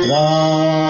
Ram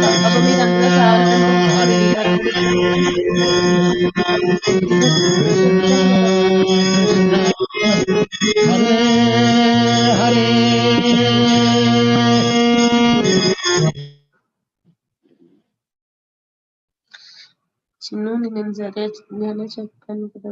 అప్పుడు మీరు అందులో కావాలంటే చిన్ను నేను సరిగానే చెప్పాను కదా.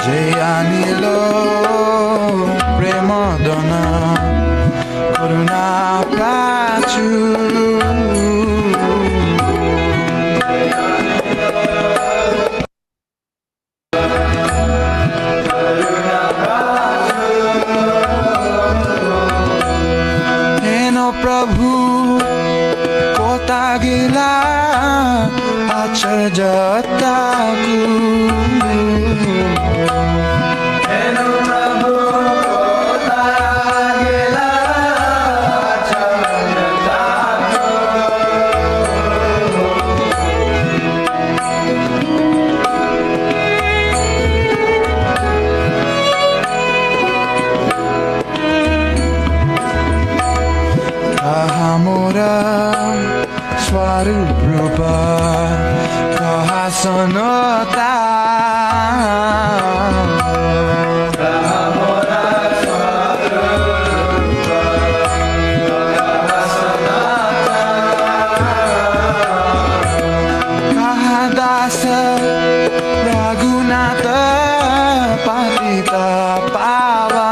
Jayanilo Premadona Karuna Prachu Heno Prabhu Kotagila Achajataku Swarup Rupa Kahasanota Kahadasa Raghunatha Patita Pava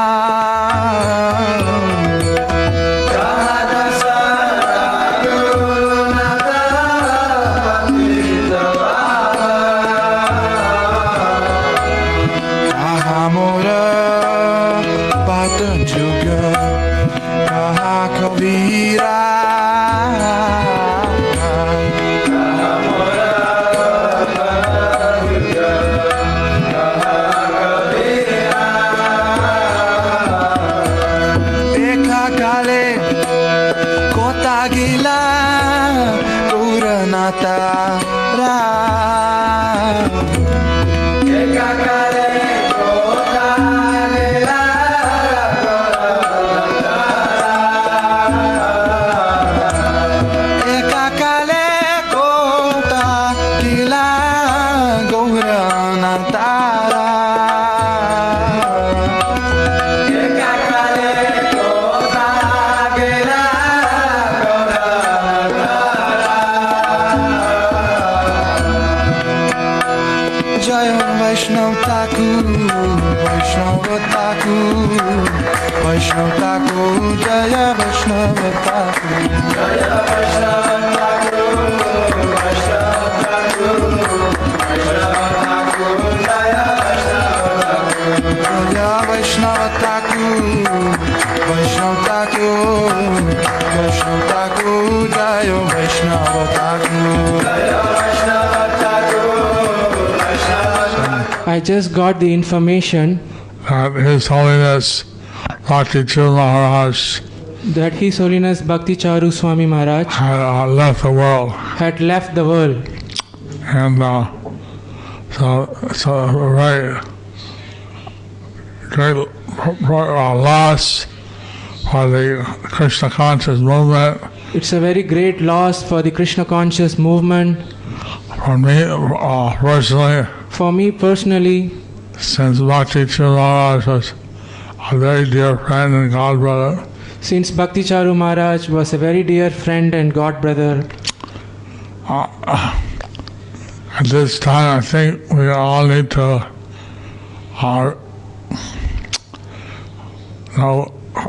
Vaishnav Thakur, Jaya Vaishnav Thakur, Jaya Vaishnav Thakur, Vaishnav Thakur, Vaishnav Thakur, Jaya Vaishnav Thakur, Vaishnav Thakur, Vaishnav Thakur, Jaya Vaishnav Thakur, Jaya Vaishnav Thakur, Vaishnav Thakur. I just got the information that His Holiness Bhakti Charu Maharaj that His Holiness Bhakti Charu Swami Maharaj had left the world, and so right, great loss for the Krishna conscious movement. It's a very great loss for the Krishna conscious movement. For me personally, For me personally, since Bhakti Charu Maharaj was a very dear friend and god brother, since Bhakti Charu Maharaj was a very dear friend and god brother, at this time I think we all need to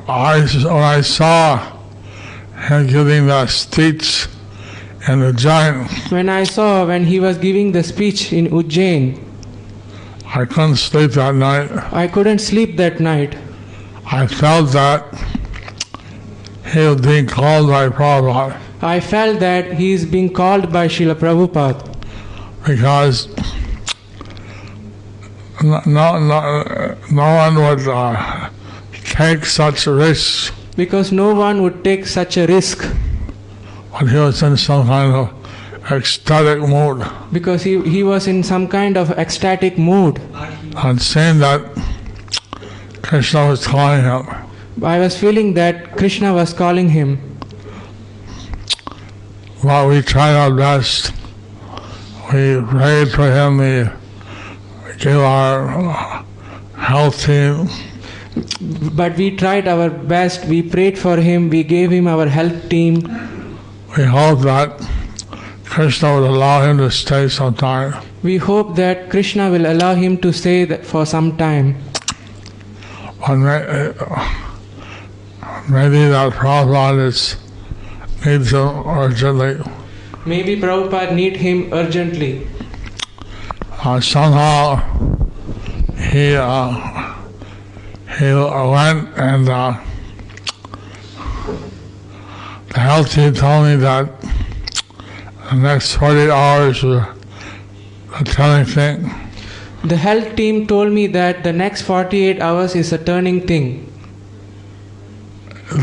when I saw him giving the speech in Ujjain, when he was giving the speech in Ujjain, I couldn't sleep that night. I couldn't sleep that night. I felt that he was being called by Prabhupada. I felt that he is being called by Srila Prabhupada Because no one would take such risks because no one would take such a risk when he was in some kind of ecstatic mood. because he was in some kind of ecstatic mood. And seeing that Krishna was calling him, I was feeling that Krishna was calling him. but we tried our best. We prayed for him. We gave our health team. But we tried our best. We prayed for him. We gave him our health team. We hoped that Krishna would allow him to stay some time. We hope that Krishna will allow him to stay for some time. But maybe that Prabhupada needs him urgently. Maybe Prabhupada need him urgently. Somehow he went and the health team told me that the next 48 hours were a telling thing. The health team told me that the next 48 hours is a turning thing.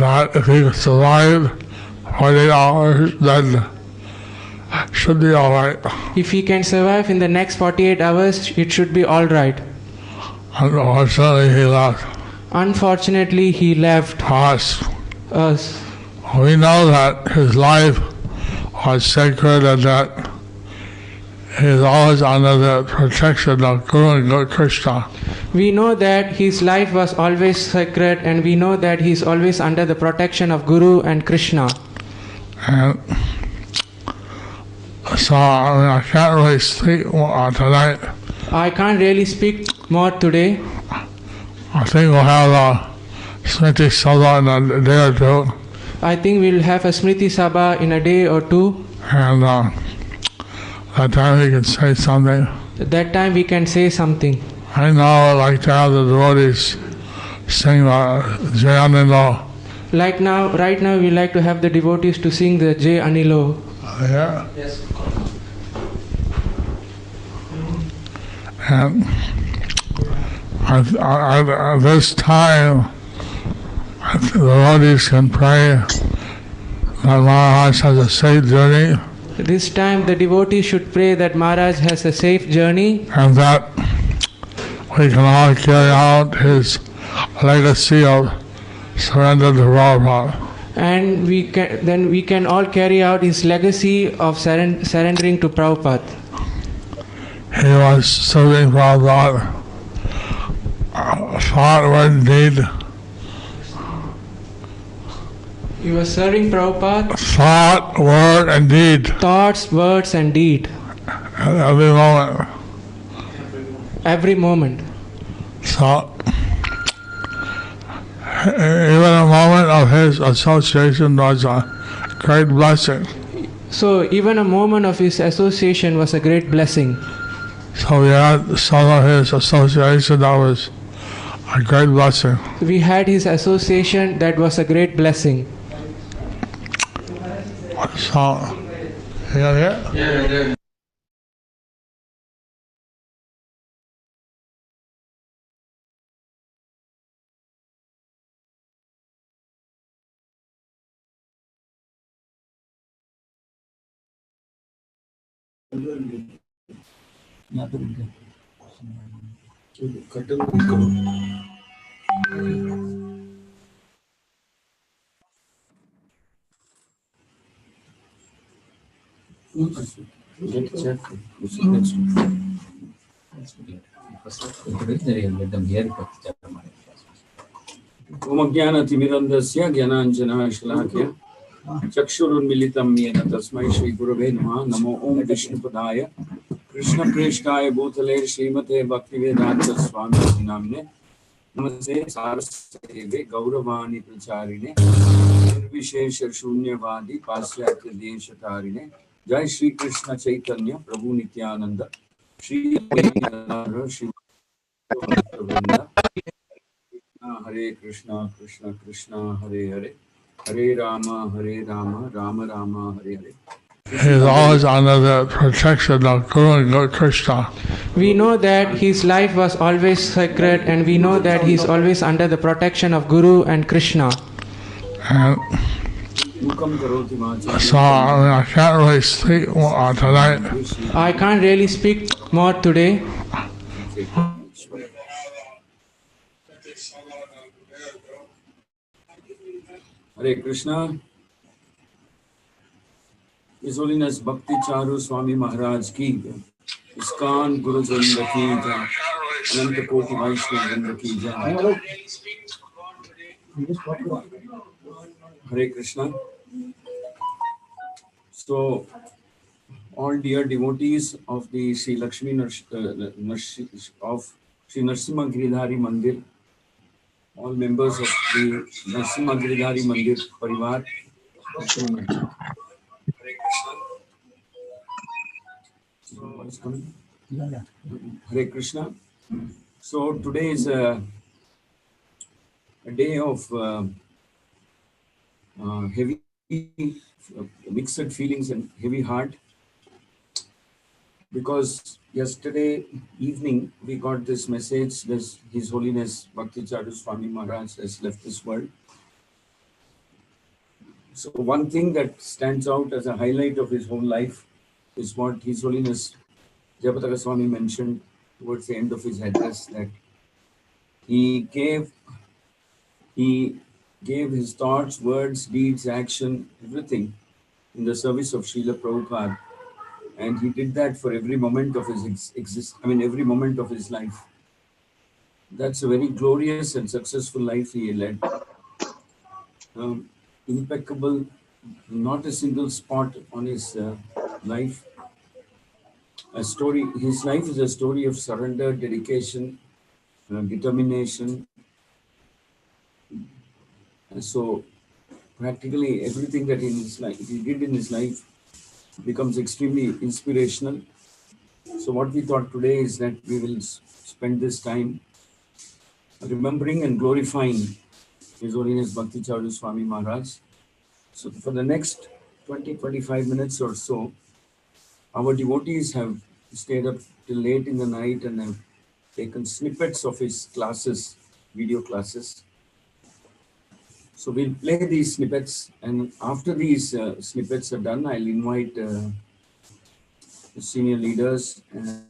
That if he could survive 48 hours, then should be all right. If he can survive in the next 48 hours, it should be all right. Unfortunately, he left Unfortunately, he left us. us. We know that his life was sacred and that he is always under the protection of Guru and Lord Krishna. We know that his life was always sacred, and we know that he is always under the protection of Guru and Krishna. And so I can't really speak tonight. I can't really speak more today. I think we'll have a Smriti Sabha in a day or two. I think we'll have a Smriti Sabha in a day or two. And that time we can say something. At that time we can say something. I know I like to have the devotees sing Jai Anilo. Like now, right now we like to have the devotees to sing the Jai Anilo. Yeah. Yes. And at this time, the devotees can pray that Maharaj has a safe journey. This time the devotees should pray that Maharaj has a safe journey and that we can all carry out his legacy of surrender to Prabhupada. and we can all carry out his legacy of surrendering to Prabhupada. He was serving Prabhupada, thought, word, deed. He was serving Prabhupada. Thought, word, and deed. Thoughts, words, and deed. Every moment. Every moment. So, even a moment of his association was a great blessing. So even a moment of his association was a great blessing. So we had some of his association that was a great blessing. We had his association that was a great blessing. So, yeah. ओमज्ञानतिमिरन्दस्य ज्ञानाञ्जनशलाकया चक्षुरुन्मिलितं येन तस्मै श्रीगुरवे नमः। नमो ओं विष्णुपदाय कृष्णप्रेष्ठाय भूतले श्रीमते भक्तिवेदान्त स्वामी नामिने नमस्ते सारस्वते गौरवाणी प्रचारिणे निर्विशेष शून्यवादी पाश्चात्य देशतारिणे। जय Shri Krishna Chaitanya Prabhu Nityananda Shri Shri Vrinda. Hare Krishna, Krishna Krishna, Hare Hare, Hare Rama, Rama Rama, Hare Hare. He is always under the protection of Guru and Krishna. We know that his life was always sacred, and we know that he is always under the protection of Guru and Krishna. And so I can't really speak more tonight. I can't really speak more today. Hare Krishna. His Holiness Bhakti Charu Swami Maharaj ki, Iskcon Guru Vrinda ki jai, Ananta Koti Vaishnava Vrinda ki jai. Hare Krishna. So, all dear devotees of the Sri Lakshmi of Sri Narsimha Giridhari Mandir, all members of the Narsimha Giridhari Mandir Parivar, Hare Krishna. So today is a day of heavy mixed feelings and heavy heart, because yesterday evening we got this message that His Holiness Bhakti Charu Swami Maharaj has left this world. So one thing that stands out as a highlight of his whole life is what His Holiness Jayapataka Swami mentioned towards the end of his address, that he gave his thoughts, words, deeds, action, everything in the service of Srila Prabhupada, and he did that for every moment of his every moment of his life. That's a very glorious and successful life he led. Impeccable, not a single spot on his life. His life is a story of surrender, dedication, determination. And so practically everything that he did in his life becomes extremely inspirational. So what we thought today is that we will spend this time remembering and glorifying His Holiness Bhakti Charu Swami Maharaj. So for the next 20-25 minutes or so, our devotees have stayed up till late in the night and have taken snippets of his classes, video classes. So we'll play these snippets, and after these snippets are done, I'll invite the senior leaders,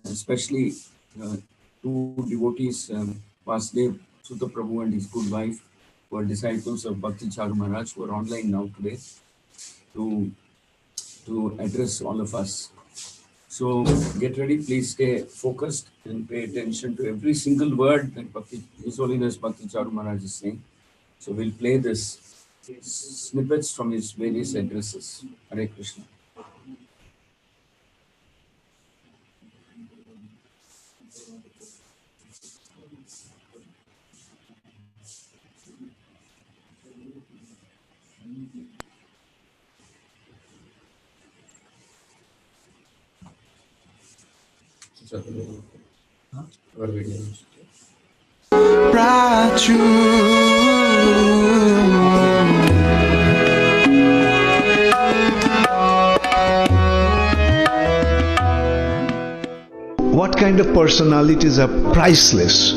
especially two devotees, Vasudev Sutta Prabhu and his good wife, who are disciples of Bhakti Charu Maharaj, who are online now today, to address all of us. So get ready, please stay focused and pay attention to every single word that His Holiness Bhakti Charu Maharaj is saying. So we'll play this snippets from his various addresses. Hare Krishna. What kind of personalities are priceless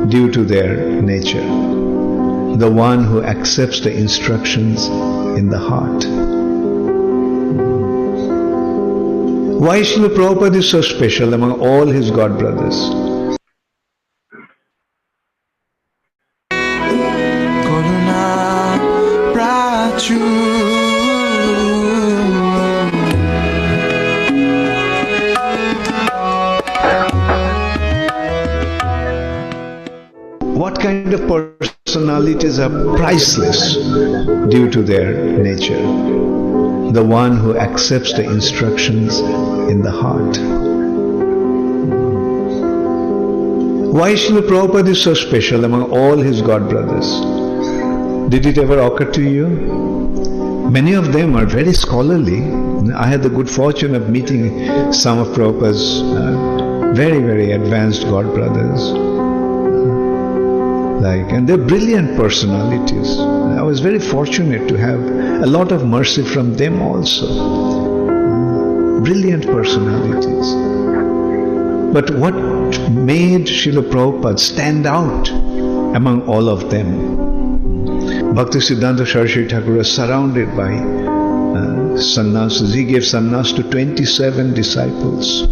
due to their nature? The one who accepts the instructions in the heart. Why Srila Prabhupada is so special among all his god brothers? What kind of personalities are priceless due to their nature? The one who accepts the instructions in the heart. Why Srila Prabhupada is so special among all his god brothers? Did it ever occur to you? Many of them are very scholarly. I had the good fortune of meeting some of Prabhupada's very, very advanced god brothers. And they're brilliant personalities. I was very fortunate to have a lot of mercy from them also. Brilliant personalities. But what made Srila Prabhupada stand out among all of them? Bhakti Siddhanta Saraswati Thakur was surrounded by sannyasis. He gave sannyas to 27 disciples.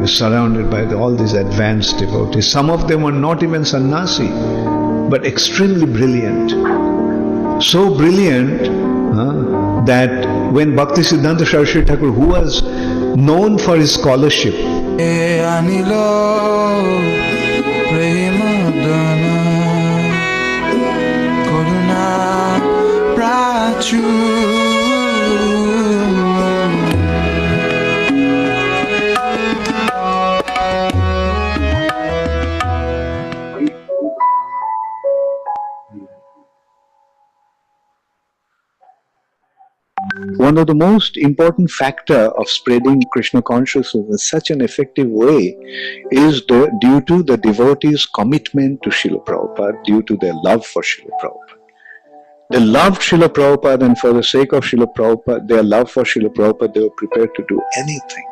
Surrounded by all these advanced devotees. Some of them were not even sannyasi, but extremely brilliant. So brilliant that when Bhakti Siddhanta Saraswati Thakur, who was known for his scholarship, one of the most important factor of spreading Krishna consciousness in such an effective way is due to the devotees' commitment to Srila Prabhupada, due to their love for Srila Prabhupada. They loved Srila Prabhupada, and for the sake of Srila Prabhupada, their love for Srila Prabhupada, they were prepared to do anything.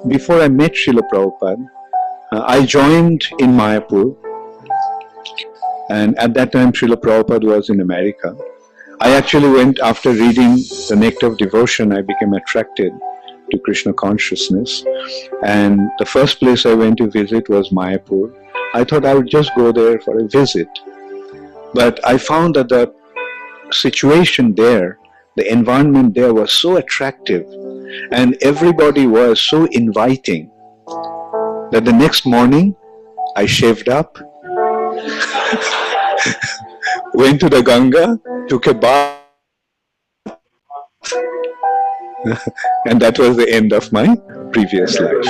Before I met Srila Prabhupada, I joined in Mayapur, and at that time Srila Prabhupada was in America. I actually went, after reading the Nectar of Devotion, I became attracted to Krishna consciousness. And the first place I went to visit was Mayapur. I thought I would just go there for a visit. But I found that the situation there, the environment there was so attractive, and everybody was so inviting, that the next morning I shaved up, went to the Ganga, took a bath, and that was the end of my previous life.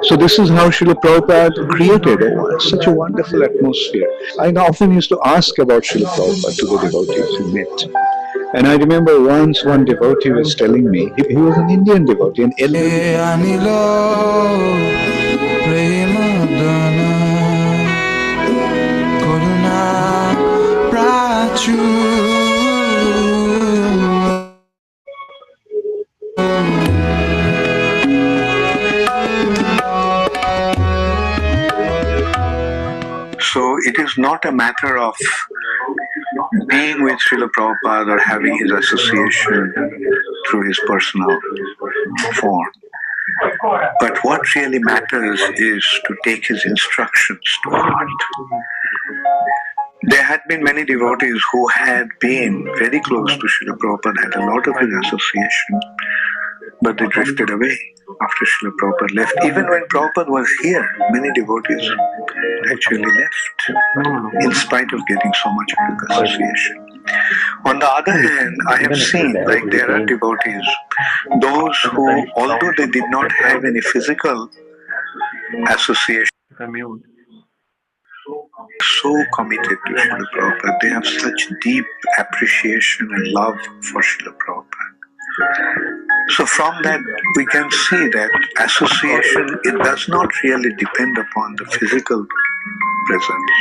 So this is how Srila Prabhupada created such a wonderful atmosphere. I often used to ask about Srila Prabhupada to the devotees who met. And I remember once one devotee was telling me, he was an Indian devotee, an elderly. So it is not a matter of being with Srila Prabhupada or having his association through his personal form. But what really matters is to take his instructions to heart. There had been many devotees who had been very close to Srila Prabhupada, had a lot of his association, but they drifted away after Srila Prabhupada left. Even when Prabhupada was here, many devotees actually left, in spite of getting so much of his association. On the other hand, I have seen, there are devotees, those who, although they did not have any physical association, so committed to Srila Prabhupada, they have such deep appreciation and love for Srila Prabhupada. So from that, we can see that association, it does not really depend upon the physical presence.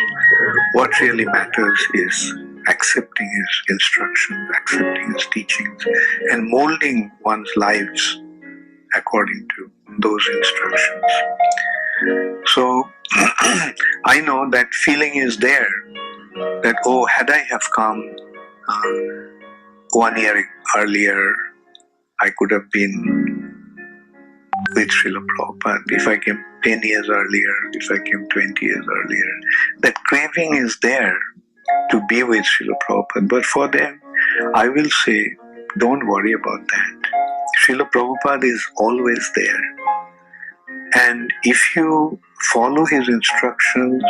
What really matters is accepting his instructions, accepting his teachings, and molding one's lives according to those instructions. So I know that feeling is there, that, oh, had I have come 1 year earlier, I could have been with Srila Prabhupada. If I came 10 years earlier, if I came 20 years earlier, that craving is there to be with Srila Prabhupada. But for them, I will say, don't worry about that. Srila Prabhupada is always there. And if you follow his instructions,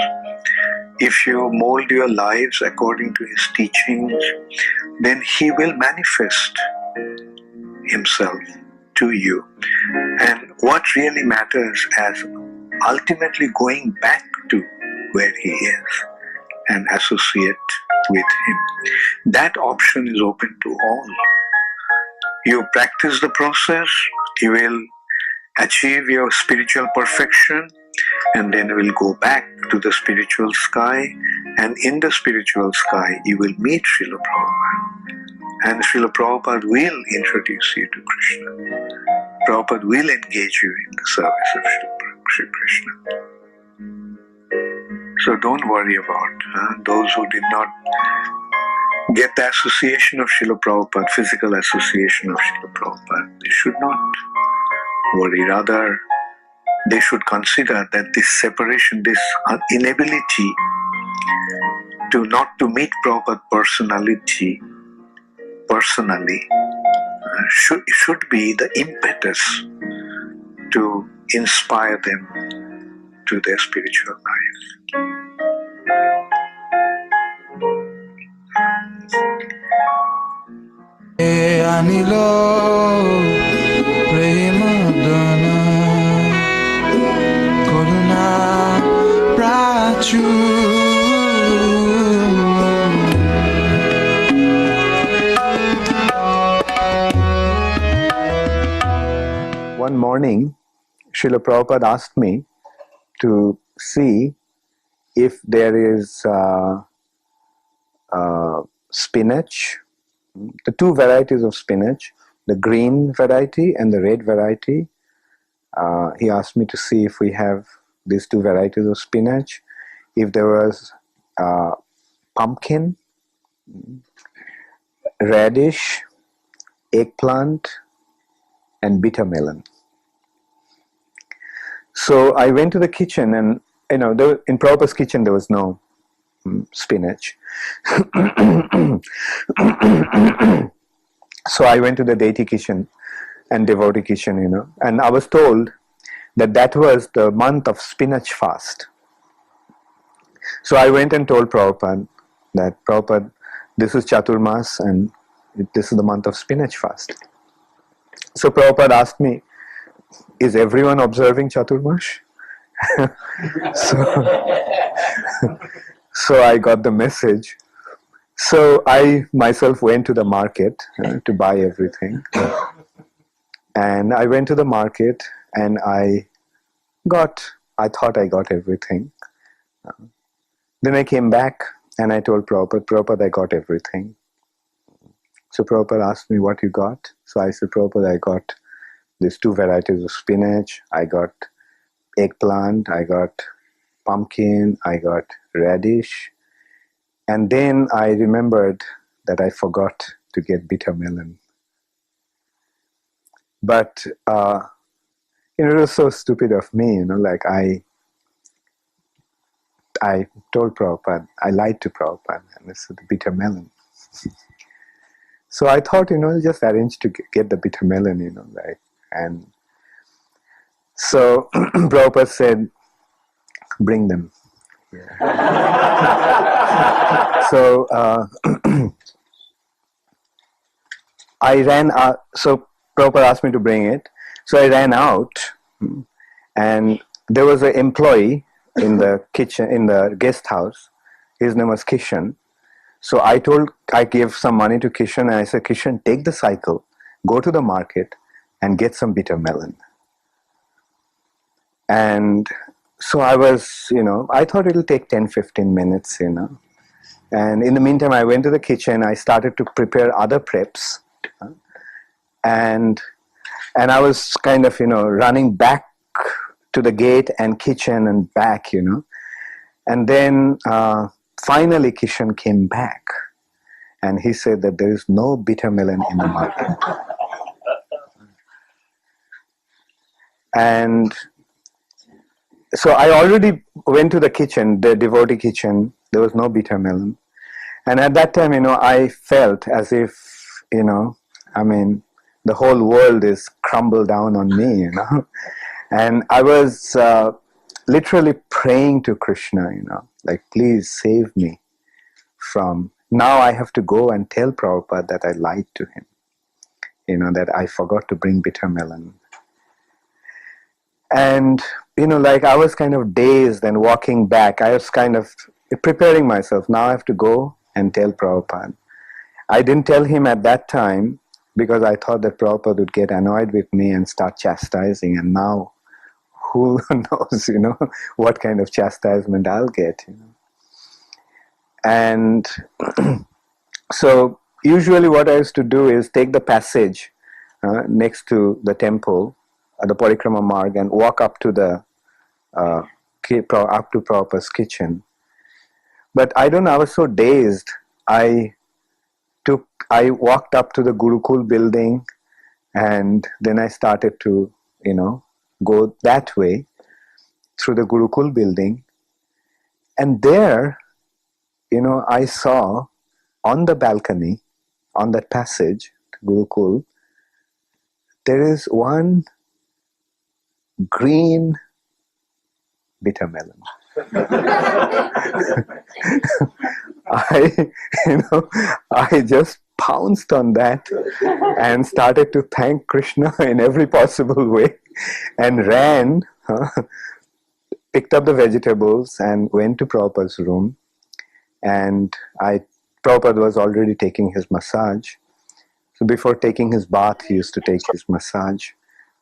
if you mold your lives according to his teachings, then he will manifest himself to you. And what really matters as ultimately going back to where he is and associate with him. That option is open to all. You practice the process, you will achieve your spiritual perfection, and then we'll go back to the spiritual sky, and in the spiritual sky you will meet Srila Prabhupada, and Srila Prabhupada will introduce you to Krishna. Prabhupada will engage you in the service of Sri Krishna. So don't worry about those who did not get the association of Srila Prabhupada, physical association of Srila Prabhupada. They should not worry. Rather, they should consider that this separation, this inability to meet Prabhupada personally, should be the impetus to inspire them to their spiritual life. Anilo Premadana Koruna Prachu. One morning, Srila Prabhupada asked me to see if there is spinach, the two varieties of spinach, the green variety and the red variety. He asked me to see if we have these two varieties of spinach, if there was pumpkin, radish, eggplant, and bitter melon. So I went to the kitchen, and in Prabhupada's kitchen there was no spinach. So I went to the deity kitchen and devotee kitchen, and I was told that was the month of spinach fast. So I went and told Prabhupada that, Prabhupada, this is Chaturmas and this is the month of spinach fast. So Prabhupada asked me, is everyone observing Chaturmas? So I got the message. So I myself went to the market to buy everything. And I went to the market and I thought I got everything. Then I came back and I told Prabhupada, I got everything. So Prabhupada asked me what you got. So I said, Prabhupada, I got these two varieties of spinach, I got eggplant, I got pumpkin, I got radish. And then I remembered that I forgot to get bitter melon. But, it was so stupid of me, like I told Prabhupada, I lied to Prabhupada, and this is the bitter melon. So I thought, just arrange to get the bitter melon, and so Prabhupada said, bring them. So I ran out, so Prabhupada asked me to bring it. So I ran out, and there was an employee in the kitchen, in the guest house. His name was Kishan. So I gave some money to Kishan, and I said, Kishan, take the cycle, go to the market, and get some bitter melon. And so I was, I thought it'll take 10-15 minutes, And in the meantime, I went to the kitchen, I started to prepare other preps. And I was kind of, running back to the gate and kitchen and back, And then finally Kishan came back and he said that there is no bitter melon in the market. And so I already went to the kitchen, the devotee kitchen. There was no bitter melon. And at that time, I felt as if, the whole world is crumbled down on me, And I was literally praying to Krishna, like, please save me from, now I have to go and tell Prabhupada that I lied to him, that I forgot to bring bitter melon. And, like I was kind of dazed and walking back. I was kind of preparing myself. Now I have to go and tell Prabhupada. I didn't tell him at that time because I thought that Prabhupada would get annoyed with me and start chastising, and now who knows, what kind of chastisement I'll get. And so usually what I used to do is take the passage next to the temple, the Parikrama Marg, and walk up to the up to Prabhupada's kitchen. But I don't know, I was so dazed. I walked up to the Gurukul building, and then I started to, go that way through the Gurukul building. And there, I saw on the balcony, on that passage to Gurukul, there is one green bitter melon. I just pounced on that and started to thank Krishna in every possible way, and ran, picked up the vegetables and went to Prabhupada's room. And Prabhupada was already taking his massage. So before taking his bath, he used to take his massage.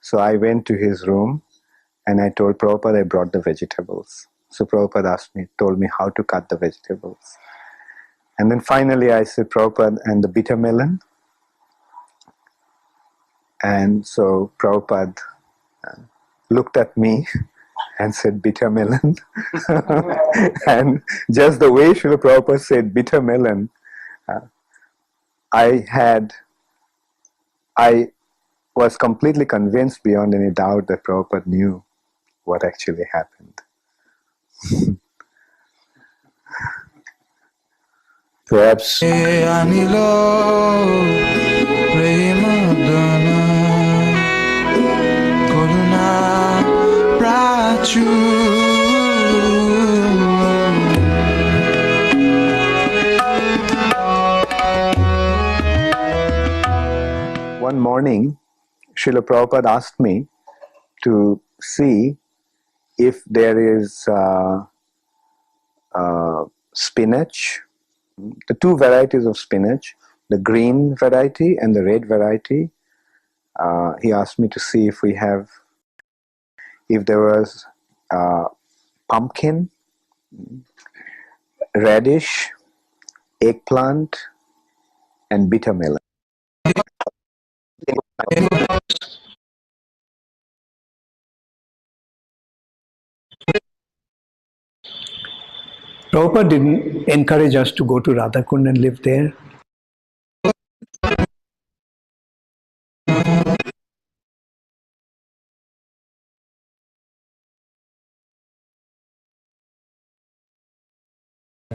So I went to his room and I told Prabhupada I brought the vegetables. So Prabhupada told me how to cut the vegetables. And then finally I said, Prabhupada, and the bitter melon? And so Prabhupada looked at me and said, bitter melon. And just the way Srila Prabhupada said bitter melon, I was completely convinced beyond any doubt that Prabhupada knew what actually happened. Perhaps one morning, Srila Prabhupada asked me to see if there is spinach, the two varieties of spinach, the green variety and the red variety. He asked me to see if there was pumpkin, radish, eggplant, and bitter melon. Prabhupada didn't encourage us to go to Radhakund and live there.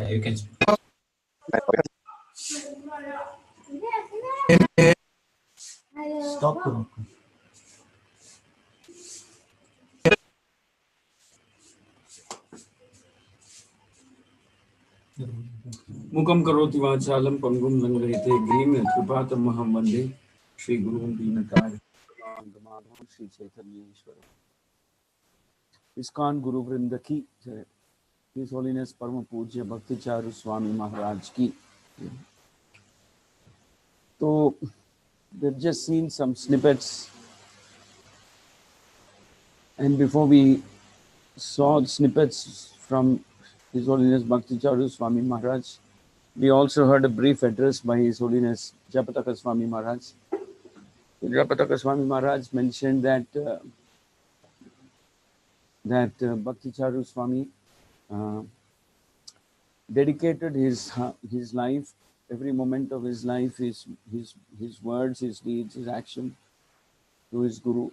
You can stop. Mukam karoti vachalam pangum langarite grim kripatamaham vande Shri Gurun Deenataya Gamadham Shri Chaitanya Ishwaram. Iskcon Guru Vrinda ki jai. His Holiness Parama Pujya Bhakti Charu Swami Maharaj ki. So we've just seen some snippets, and before we saw snippets from His Holiness Bhakti Charu Swami Maharaj, we also heard a brief address by His Holiness Japataka Swami Maharaj. Japataka Swami Maharaj mentioned that Bhakti Charu Swami dedicated his life, every moment of his life, his words, his deeds, his action to his Guru.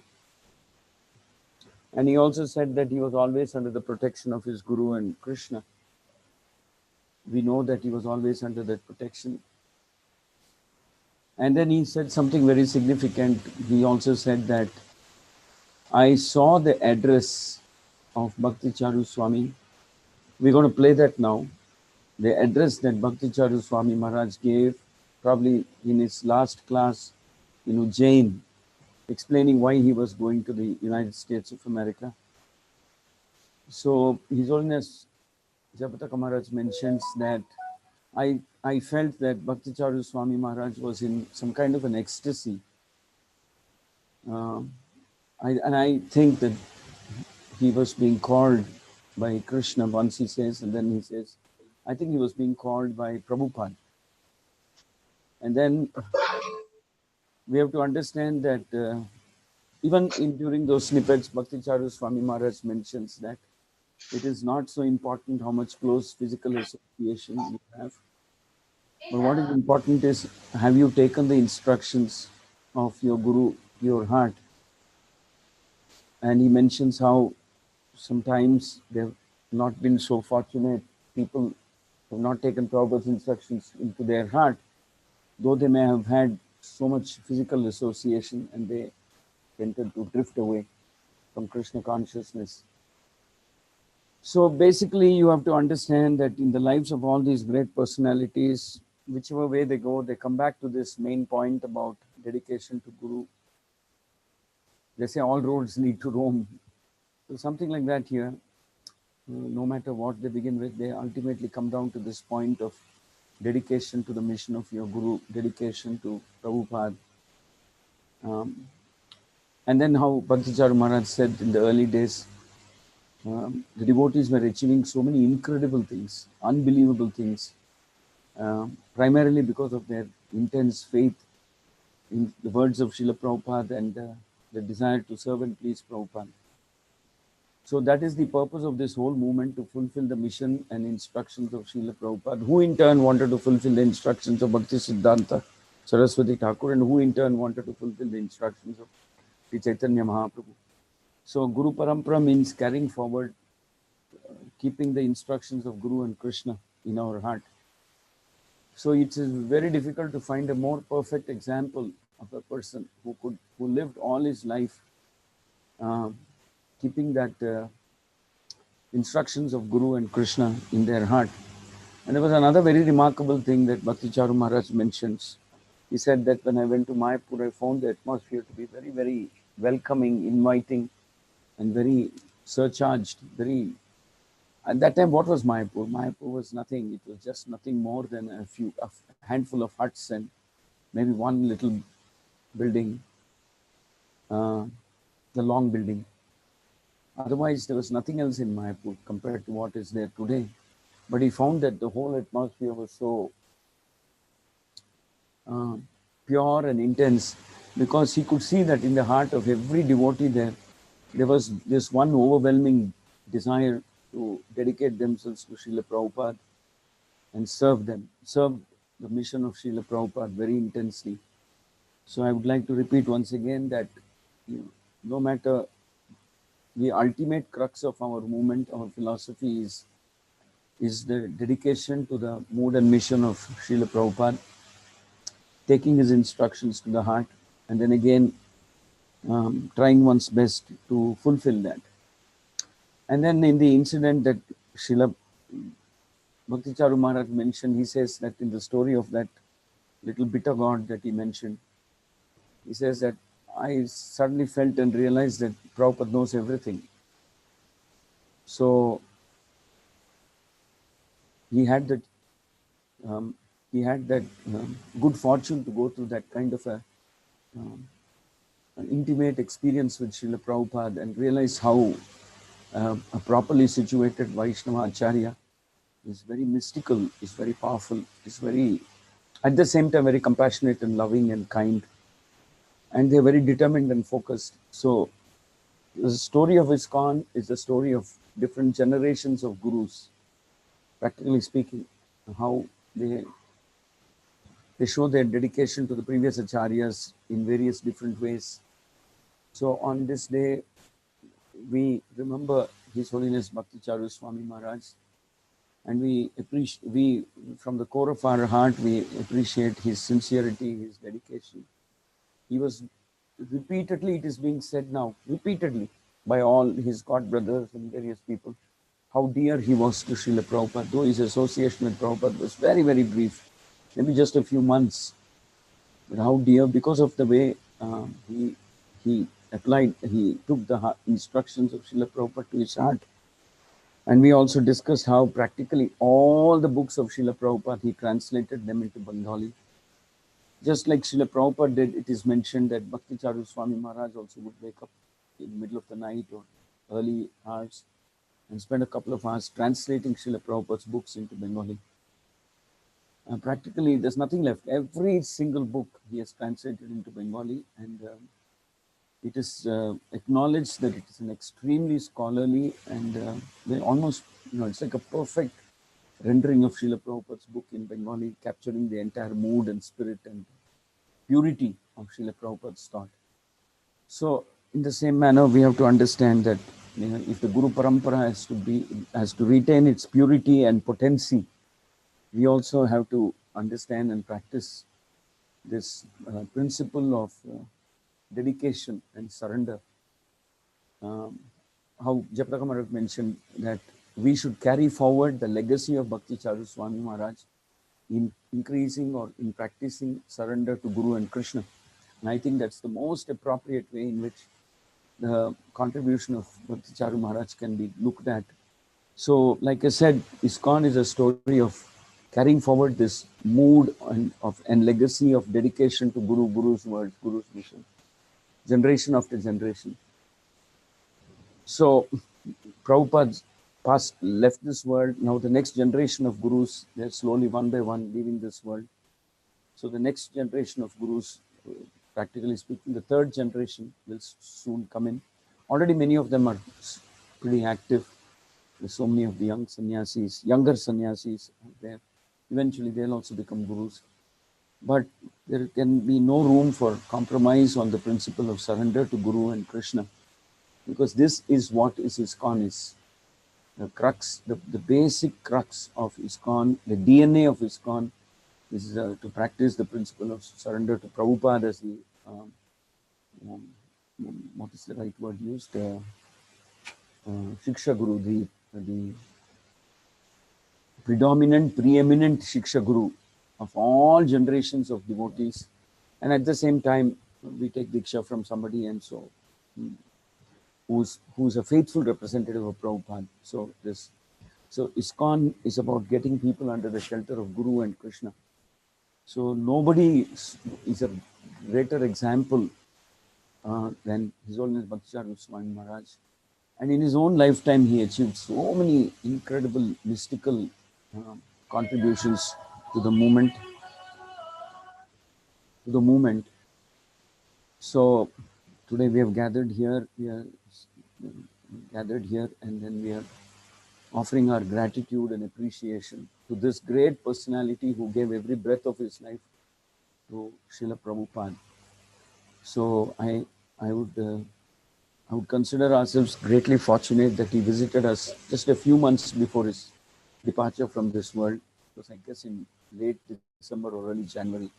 And he also said that he was always under the protection of his Guru and Krishna. We know that he was always under that protection. And then he said something very significant. He also said that I saw the address of Bhakti Charu Swami. We're going to play that now. The address that Bhakti Charu Swami Maharaj gave, probably in his last class, Jain, explaining why he was going to the United States of America. So His Holiness Japataka Maharaj mentions that I I felt that Bhakti Charu Swami Maharaj was in some kind of an ecstasy. And I think that he was being called by Krishna once, he says, and then he says, I think he was being called by Prabhupada. And then we have to understand that even during those snippets, Bhakti Charu Swami Maharaj mentions that it is not so important how much close physical association you have, but what is important is, have you taken the instructions of your Guru to your heart? And he mentions how sometimes they have not been so fortunate. People have not taken Prabhupada's instructions into their heart, though they may have had so much physical association, and they tended to drift away from Krishna consciousness. So basically, you have to understand that in the lives of all these great personalities, whichever way they go, they come back to this main point about dedication to Guru. They say all roads lead to Rome. So something like that here. No matter what they begin with, they ultimately come down to this point of dedication to the mission of your Guru, dedication to Prabhupada. And then how Bhakti Charu Maharaj said in the early days, the devotees were achieving so many incredible things, unbelievable things, primarily because of their intense faith in the words of Srila Prabhupada and the desire to serve and please Prabhupada. So that is the purpose of this whole movement, to fulfill the mission and instructions of Srila Prabhupada, who in turn wanted to fulfill the instructions of Bhakti Siddhanta Saraswati Thakur, and who in turn wanted to fulfill the instructions of Sri Chaitanya Mahaprabhu. So Guru Parampara means carrying forward, keeping the instructions of Guru and Krishna in our heart. So it is very difficult to find a more perfect example of a person who lived all his life keeping that instructions of Guru and Krishna in their heart. And there was another very remarkable thing that Bhakti Charu Maharaj mentions. He said that when I went to Mayapur, I found the atmosphere to be very, very welcoming, inviting, and very surcharged. At that time, what was Mayapur? Mayapur was nothing. It was just nothing more than a handful of huts and maybe one little building, the long building. Otherwise, there was nothing else in Mayapur compared to what is there today. But he found that the whole atmosphere was so pure and intense, because he could see that in the heart of every devotee there was this one overwhelming desire to dedicate themselves to Srila Prabhupada and serve the mission of Srila Prabhupada very intensely. So I would like to repeat once again that no matter the ultimate crux of our movement, our philosophy is the dedication to the mood and mission of Srila Prabhupada, taking his instructions to the heart, and then again trying one's best to fulfill that. And then in the incident that Srila Bhakti Charu Maharaj mentioned, he says that in the story of that little bitter god that he mentioned, he says that I suddenly felt and realized that Prabhupada knows everything. So he had that good fortune to go through that kind of an intimate experience with Srila Prabhupada and realize how a properly situated Vaishnava Acharya is very mystical, is very powerful, is very, at the same time, very compassionate and loving and kind. And they're very determined and focused. So the story of Iskcon is the story of different generations of gurus, practically speaking, how they show their dedication to the previous acharyas in various different ways. So on this day, we remember His Holiness Bhakti Charu Swami Maharaj, and we from the core of our heart, we appreciate his sincerity, his dedication. He was repeatedly, it is being said now, repeatedly by all his god brothers and various people, how dear he was to Srila Prabhupada, though his association with Prabhupada was very, very brief, maybe just a few months. But how dear, because of the way he took the instructions of Srila Prabhupada to his heart. And we also discussed how practically all the books of Srila Prabhupada, he translated them into Bengali. Just like Srila Prabhupada did, it is mentioned that Bhakti Charu Swami Maharaj also would wake up in the middle of the night or early hours and spend a couple of hours translating Srila Prabhupada's books into Bengali. Practically, there's nothing left. Every single book he has translated into Bengali, and it is acknowledged that it is an extremely scholarly and they almost, it's like a perfect rendering of Srila Prabhupada's book in Bengali, capturing the entire mood and spirit and purity of Srila Prabhupada's thought. So, in the same manner, we have to understand that if the Guru Parampara has to retain its purity and potency, we also have to understand and practice this principle of dedication and surrender. How Japaka Maharaj mentioned that we should carry forward the legacy of Bhakti Charu Swami Maharaj in increasing or in practicing surrender to Guru and Krishna. And I think that's the most appropriate way in which the contribution of Bhakti Charu Maharaj can be looked at. So, like I said, Iskcon is a story of carrying forward this mood and legacy of dedication to Guru's words, Guru's mission, generation after generation. So, Prabhupada left this world. Now the next generation of Gurus, they're slowly one by one leaving this world. So the next generation of Gurus, practically speaking, the third generation will soon come in. Already many of them are pretty active. There's so many of the younger sannyasis there. Eventually they'll also become Gurus. But there can be no room for compromise on the principle of surrender to Guru and Krishna, because this is what Iskcon is. The crux, the basic crux of Iskcon, the DNA of Iskcon is to practice the principle of surrender to Prabhupada as the, what is the right word used? Shiksha Guru, the preeminent Shiksha Guru of all generations of devotees. And at the same time, we take Diksha from somebody, and so who's a faithful representative of Prabhupada. So Iskcon is about getting people under the shelter of Guru and Krishna. So nobody is a greater example than His Holiness Bhakti Charu Swami Maharaj. And in his own lifetime, he achieved so many incredible mystical contributions to the movement. So today we have gathered here. And then we are offering our gratitude and appreciation to this great personality who gave every breath of his life to Srila Prabhupada. So I would consider ourselves greatly fortunate that he visited us just a few months before his departure from this world. It was, I guess, in late December or early January.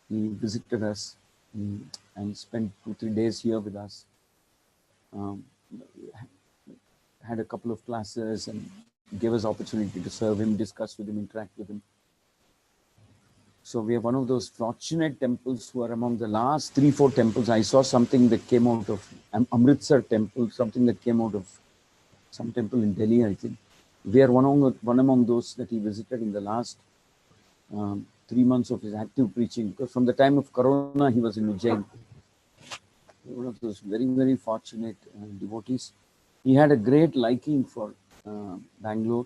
He visited us and spent 2-3 days here with us. Had a couple of classes and gave us opportunity to serve him, discuss with him, interact with him. So we are one of those fortunate temples who are among the last 3-4 temples. I saw something that came out of Amritsar temple, something that came out of some temple in Delhi, I think. We are one among those that he visited in the last 3 months of his active preaching. Because from the time of Corona, he was in Ujjain. One of those very, very fortunate devotees. He had a great liking for Bangalore.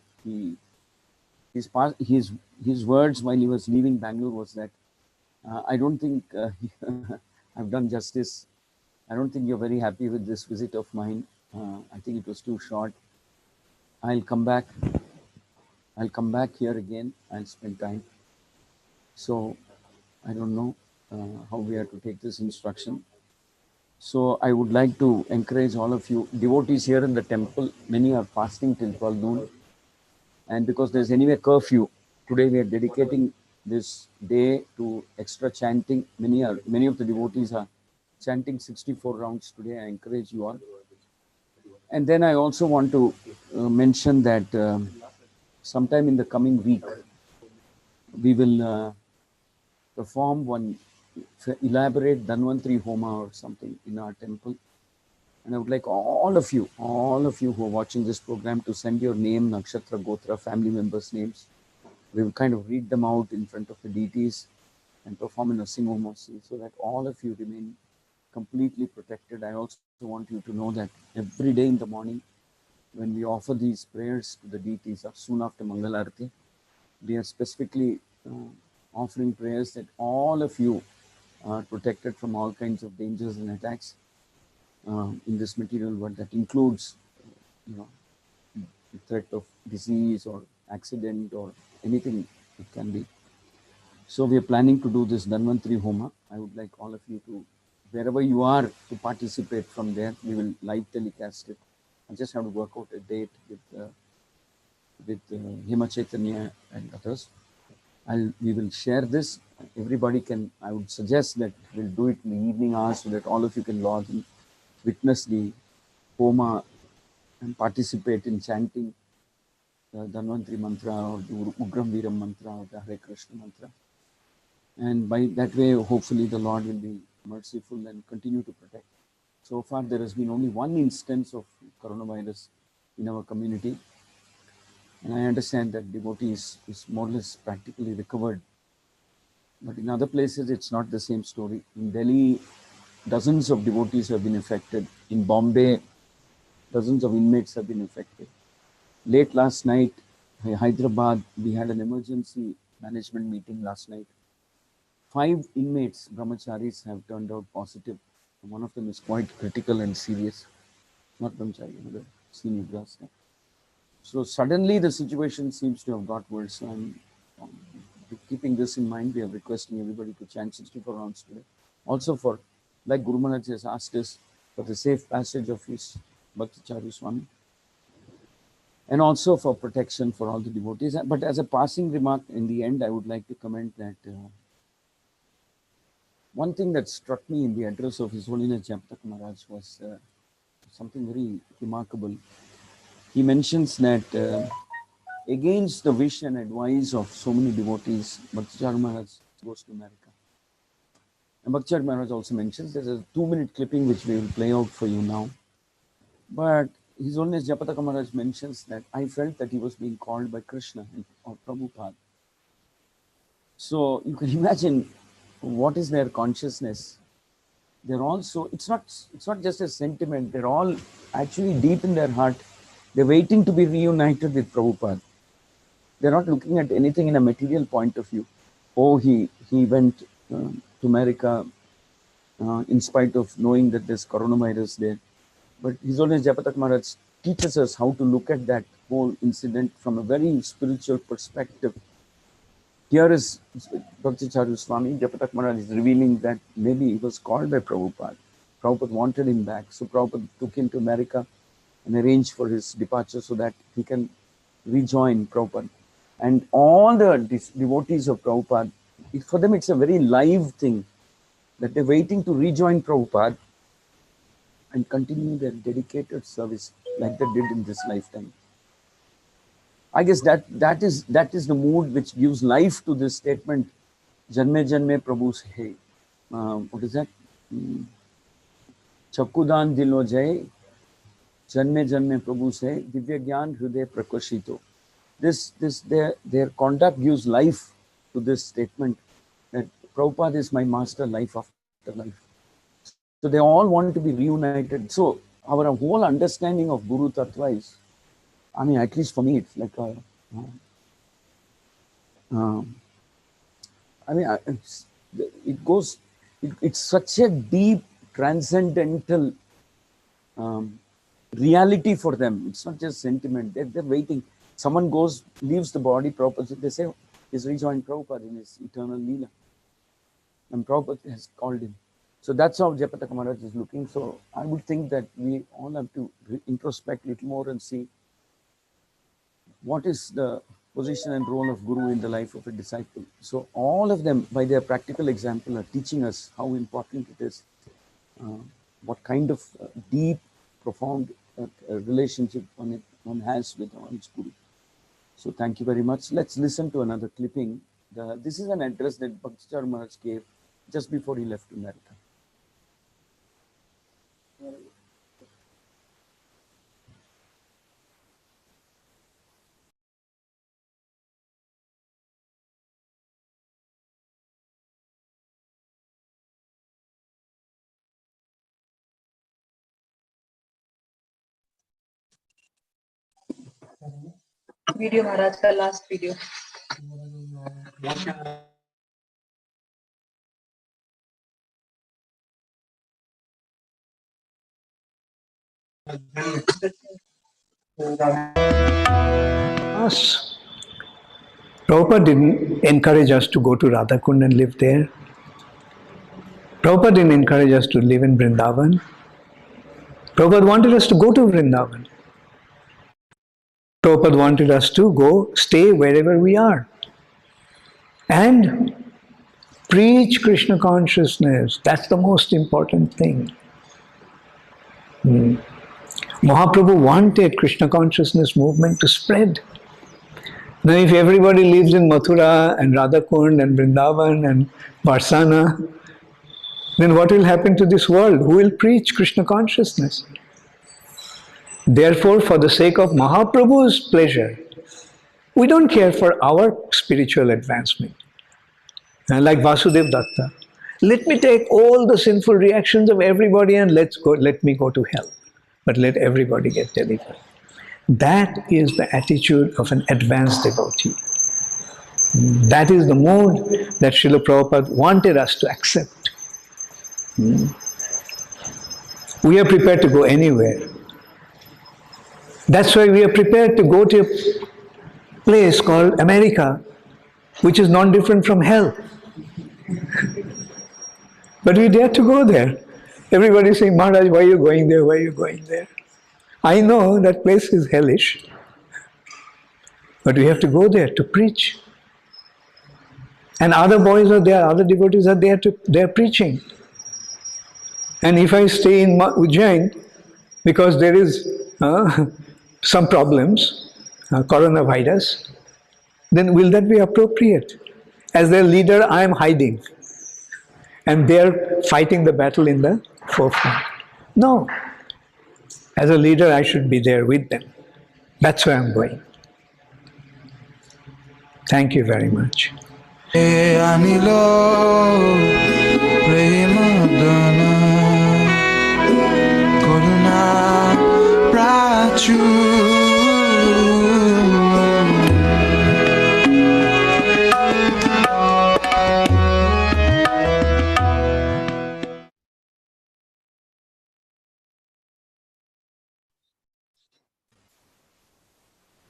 His words while he was leaving Bangalore was that, I don't think I've done justice. I don't think you're very happy with this visit of mine. I think it was too short. I'll come back here again. I'll spend time. So I don't know how we are to take this instruction. So I would like to encourage all of you devotees here in the temple. Many are fasting till 12 noon. And because there's anyway curfew, today we are dedicating this day to extra chanting. Many of the devotees are chanting 64 rounds today. I encourage you all. And then I also want to mention that sometime in the coming week, we will perform one elaborate Dhanvantri Homa or something in our temple. And I would like all of you who are watching this program to send your name, nakshatra, gotra, family members' names. We will kind of read them out in front of the deities and perform in a singomasi so that all of you remain completely protected. I also want you to know that every day in the morning, when we offer these prayers to the deities, soon after Mangalarati, we are specifically offering prayers that all of you are protected from all kinds of dangers and attacks in this material world. That includes, the threat of disease or accident or anything it can be. So we are planning to do this Dhanvantri Homa. I would like all of you to, wherever you are, to participate from there. We will live telecast it. I just have to work out a date with Hema Chaitanya and others. We will share this. Everybody can, I would suggest that we'll do it in the evening hours so that all of you can log in, witness the Homa and participate in chanting the Dhanvantri mantra or the Ugram Viram mantra or the Hare Krishna mantra. And by that way, hopefully the Lord will be merciful and continue to protect. So far, there has been only one instance of coronavirus in our community. And I understand that devotees is more or less practically recovered. But in other places, it's not the same story. In Delhi, dozens of devotees have been affected. In Bombay, dozens of inmates have been affected. Late last night, in Hyderabad, we had an emergency management meeting last night. 5 inmates, brahmacharis, have turned out positive. One of them is quite critical and serious. Not brahmachari, another senior brass. So suddenly the situation seems to have got worse. So I'm keeping this in mind. We are requesting everybody to chant 64 rounds today. Also for, like Guru Maharaj has asked us, for the safe passage of his Bhakti Charu Swami. And also for protection for all the devotees. But as a passing remark, in the end, I would like to comment that one thing that struck me in the address of His Holiness Japtak Maharaj was something very remarkable. He mentions that against the wish and advice of so many devotees, Bhakti Maharaj goes to America. And Bhakti Maharaj also mentions there's a 2-minute clipping which we will play out for you now. But His Holiness Japataka Maharaj mentions that I felt that he was being called by Krishna or Prabhupada. So you can imagine what is their consciousness. They're also, it's not just a sentiment, they're all actually deep in their heart. They're waiting to be reunited with Prabhupada. They're not looking at anything in a material point of view. Oh, he went to America in spite of knowing that there's coronavirus there. But His Holiness Japatak Maharaj teaches us how to look at that whole incident from a very spiritual perspective. Here is Bhakti Charu Swami, Japatak Maharaj is revealing that maybe he was called by Prabhupada. Prabhupada wanted him back. So Prabhupada took him to America and arranged for his departure so that he can rejoin Prabhupada. And all the devotees of Prabhupada, for them it's a very live thing that they're waiting to rejoin Prabhupada and continue their dedicated service like they did in this lifetime. I guess that is the mood which gives life to this statement. Janme janme Prabhu se. What is that? Chakkudan dilo jai. Janme janme Prabhu se. Divya gyan hriday prakashito. Their conduct gives life to this statement that Prabhupada is my master, life after life. So they all want to be reunited. So our whole understanding of Guru Tattva is, I mean, at least for me, it's like it's such a deep, transcendental reality for them. It's not just sentiment. They're waiting. Someone leaves the body, Prabhupada, they say, he's rejoined Prabhupada in his eternal Leela. And Prabhupada has called him. So that's how Japataka Maharaj is looking. So I would think that we all have to introspect a little more and see what is the position and role of Guru in the life of a disciple. So all of them, by their practical example, are teaching us how important it is, what kind of deep, profound relationship one has with one's Guru. So thank you very much. Let's listen to another clipping. This is an address that Bhakti Charu Maharaj gave just before he left America. Video Maharaj का last video Us. Prabhupada didn't encourage us to go to Radhakund and live there. Prabhupada didn't encourage us to live in Vrindavan. Prabhupada wanted us to go to Vrindavan. Prabhupada wanted us to go stay wherever we are and preach Krishna consciousness. That's the most important thing. Mahaprabhu wanted Krishna consciousness movement to spread. Now, if everybody lives in Mathura and Radhakund and Vrindavan and Varsana, then what will happen to this world? Who will preach Krishna consciousness? Therefore, for the sake of Mahaprabhu's pleasure, we don't care for our spiritual advancement. And like Vasudev Datta, let me take all the sinful reactions of everybody and let me go to hell. But let everybody get delivered. That is the attitude of an advanced devotee. That is the mood that Srila Prabhupada wanted us to accept. We are prepared to go anywhere. That's why we are prepared to go to a place called America, which is not different from hell. But we dare to go there. Everybody is saying, Maharaj, why are you going there? Why are you going there? I know that place is hellish, but we have to go there to preach. And other boys are there, other devotees are there they are preaching. And if I stay in Ujjain, because there is some problems, coronavirus, then will that be appropriate? As their leader, I am hiding. And they are fighting the battle in the forefront. No. As a leader, I should be there with them. That's where I'm going. Thank you very much.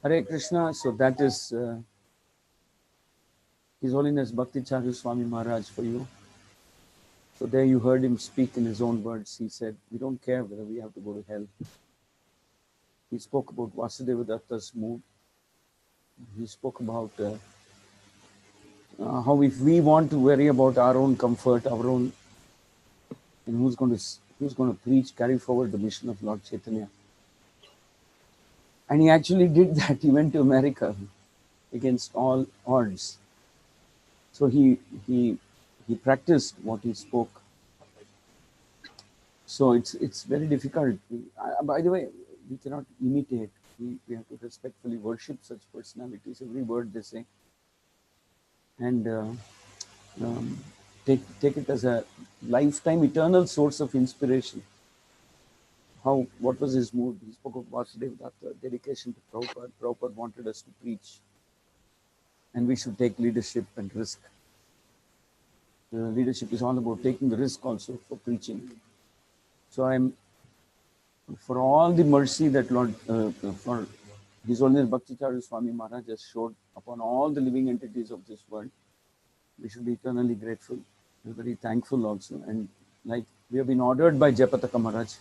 Hare Krishna. So that is His Holiness Bhakti Charu Swami Maharaj for you. So there you heard him speak in his own words. He said, we don't care whether we have to go to hell. He spoke about Vasudeva Datta's mood. He spoke about how if we want to worry about our own comfort, our own, and who's going to preach, carry forward the mission of Lord Chaitanya. And he actually did that. He went to America against all odds. So he practiced what he spoke. So it's very difficult. By the way, we cannot imitate. We have to respectfully worship such personalities, every word they say. And take it as a lifetime, eternal source of inspiration. What was his mood? He spoke of Vasudeva Datta, dedication to Prabhupada. Prabhupada wanted us to preach. And we should take leadership and risk. Leadership is all about taking the risk also for preaching. So I'm, for all the mercy that Lord, for His Holiness Bhakti Charu Swami Maharaj has showed upon all the living entities of this world, we should be eternally grateful. We're very thankful also. And like we have been ordered by Jayapataka Maharaj,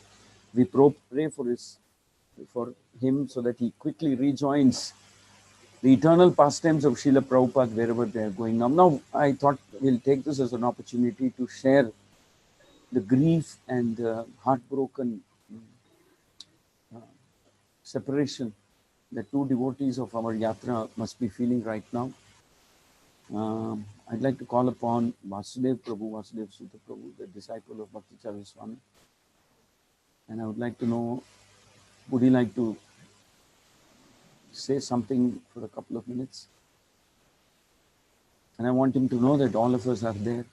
we pray for him so that he quickly rejoins the eternal pastimes of Srila Prabhupada wherever they are going. Now, I thought we'll take this as an opportunity to share the grief and heartbroken separation that two devotees of our yatra must be feeling right now. I'd like to call upon Vasudev Sutta Prabhu, the disciple of Bhakti Charu Swami. And I would like to know, would he like to say something for a couple of minutes? And I want him to know that all of us are there.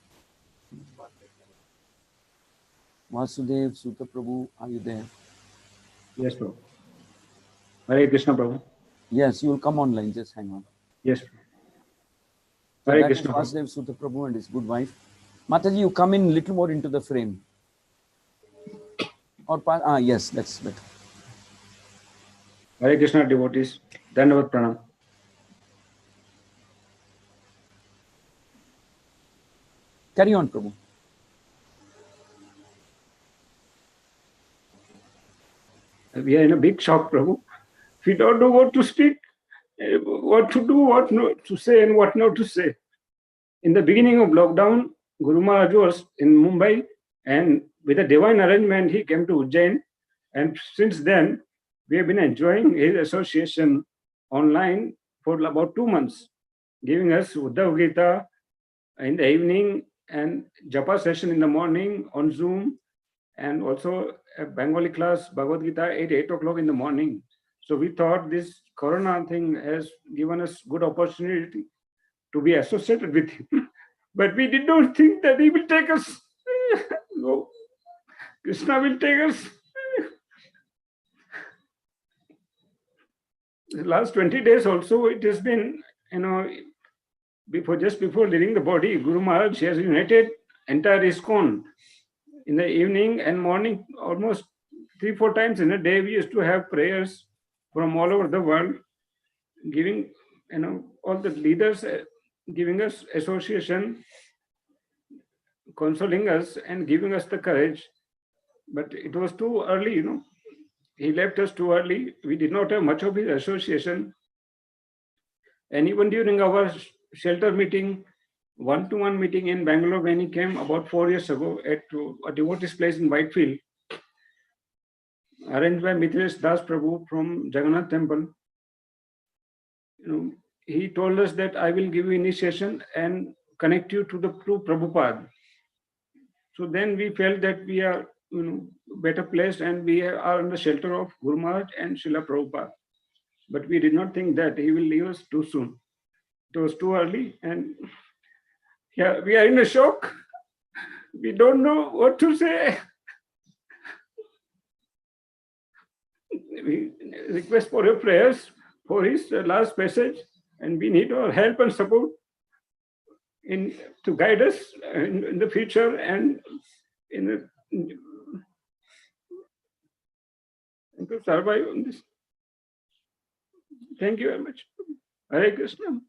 Vasudev Sutta Prabhu, are you there? Yes, Prabhu. Hare Krishna, Prabhu. Yes, you will come online. Just hang on. Yes. So Hare that is Krishna. Vasudev Sutta Prabhu and his good wife. Mataji, you come in little more into the frame. Or yes, that's better. Hare Krishna devotees. Dandavat Pranam. Carry on, Prabhu. We are in a big shock, Prabhu. We don't know what to speak, what to do, what not to say, and what not to say. In the beginning of lockdown, Guru Maharaj was in Mumbai, and with a divine arrangement, he came to Ujjain. And since then, we have been enjoying his association online for about 2 months, giving us Uddhav Gita in the evening and Japa session in the morning on Zoom, and also a Bengali class, Bhagavad Gita, at 8 o'clock in the morning. So we thought this Corona thing has given us good opportunity to be associated with him. But we did not think that he will take us. No. Krishna will take us. The last 20 days also, it has been, just before leaving the body, Guru Maharaj has united entire Iskcon. In the evening and morning, almost 3-4 times in a day, we used to have prayers from all over the world, giving, all the leaders giving us association, consoling us and giving us the courage. But it was too early, He left us too early. We did not have much of his association. And even during our shelter meeting, one-to-one meeting in Bangalore, when he came about 4 years ago at a devotee's place in Whitefield, arranged by Mithresh Das Prabhu from Jagannath Temple, he told us that I will give you initiation and connect you to the true Prabhupada. So then we felt that we are, better placed, and we are in the shelter of Guru Maharaj and Srila Prabhupada. But we did not think that he will leave us too soon. It was too early, and yeah, we are in a shock. We don't know what to say. We request for your prayers for his last passage, and we need your help and support to guide us in the future and to survive on this. Thank you very much. Hare Krishna.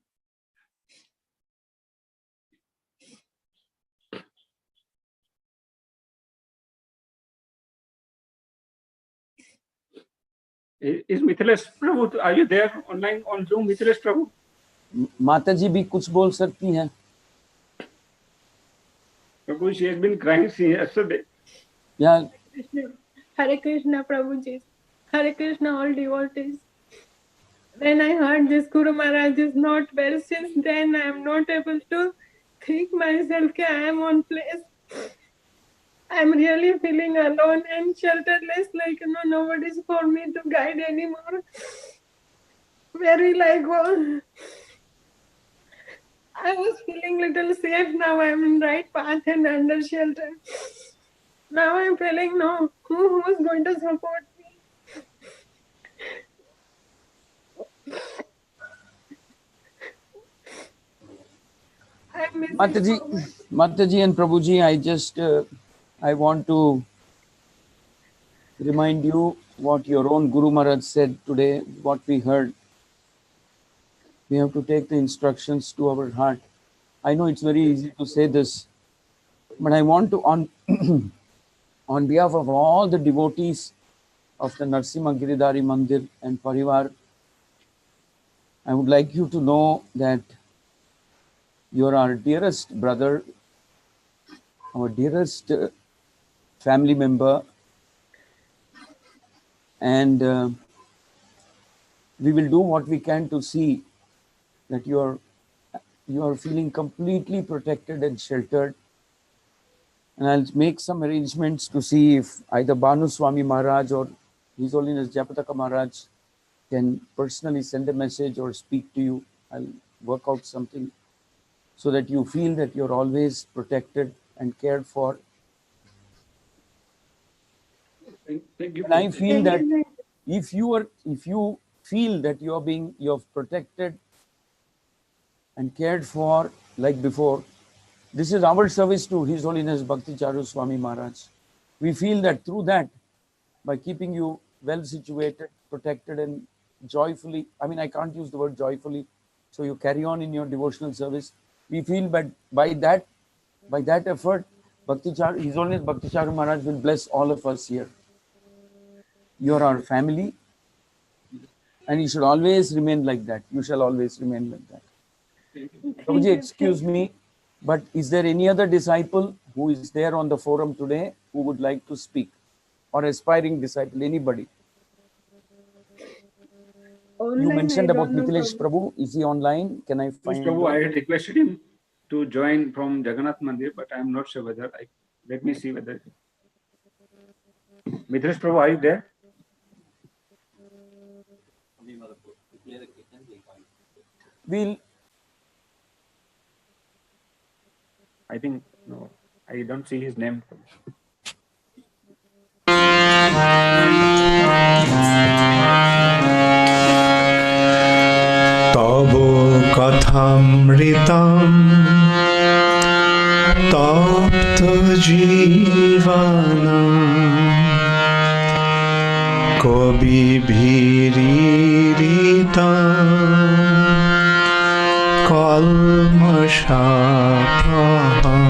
Is Mithresh Prabhu, are you there online on Zoom, Mithresh Prabhu? Mataji bhi kuch bol sakti hain. Prabhu, she has been crying since yesterday. Yeah. Hare Krishna, Prabhuji. Hare Krishna, all devotees. When I heard this Guru Maharaj is not well, since then I am not able to think myself that I am on place. I am really feeling alone and shelterless, like nobody's for me to guide anymore. Where will I go? I was feeling little safe. Now I am in right path and under shelter. Now I am feeling no, who is going to support me? Mataji and Prabhuji, I want to remind you what your own Guru Maharaj said today, what we heard. We have to take the instructions to our heart. I know it's very easy to say this, but I want to, on behalf of all the devotees of the Narsimha Giridhari Mandir and Parivar, I would like you to know that you are our dearest brother, our dearest family member, and we will do what we can to see that you are feeling completely protected and sheltered. And I'll make some arrangements to see if either Bhanu Swami Maharaj or His Holiness Japataka Maharaj can personally send a message or speak to you. I'll work out something so that you feel that you're always protected and cared for. Thank you. And I feel that if you feel that you're protected and cared for like before. This is our service to His Holiness Bhakti Charu Swami Maharaj. We feel that through that, by keeping you well situated, protected, and joyfully, I mean, I can't use the word joyfully, so you carry on in your devotional service. We feel that by that effort, His Holiness Bhakti Charu Maharaj will bless all of us here. You're our family, and you should always remain like that. You shall always remain like that. Prabhuji, excuse me, but is there any other disciple who is there on the forum today who would like to speak? Or aspiring disciple, anybody? Online, You mentioned I about don't know, Mithilesh Prabhu. Is he online? Can I Yes, find Prabhu, I had requested him to join from Jagannath Mandir, but I am not sure whether let me see whether. Mithilesh Prabhu, are you there? We'll I think no, I don't see his name. Tabo kathamritam tapta jivanam kobi bhiriritam kalmashapaham.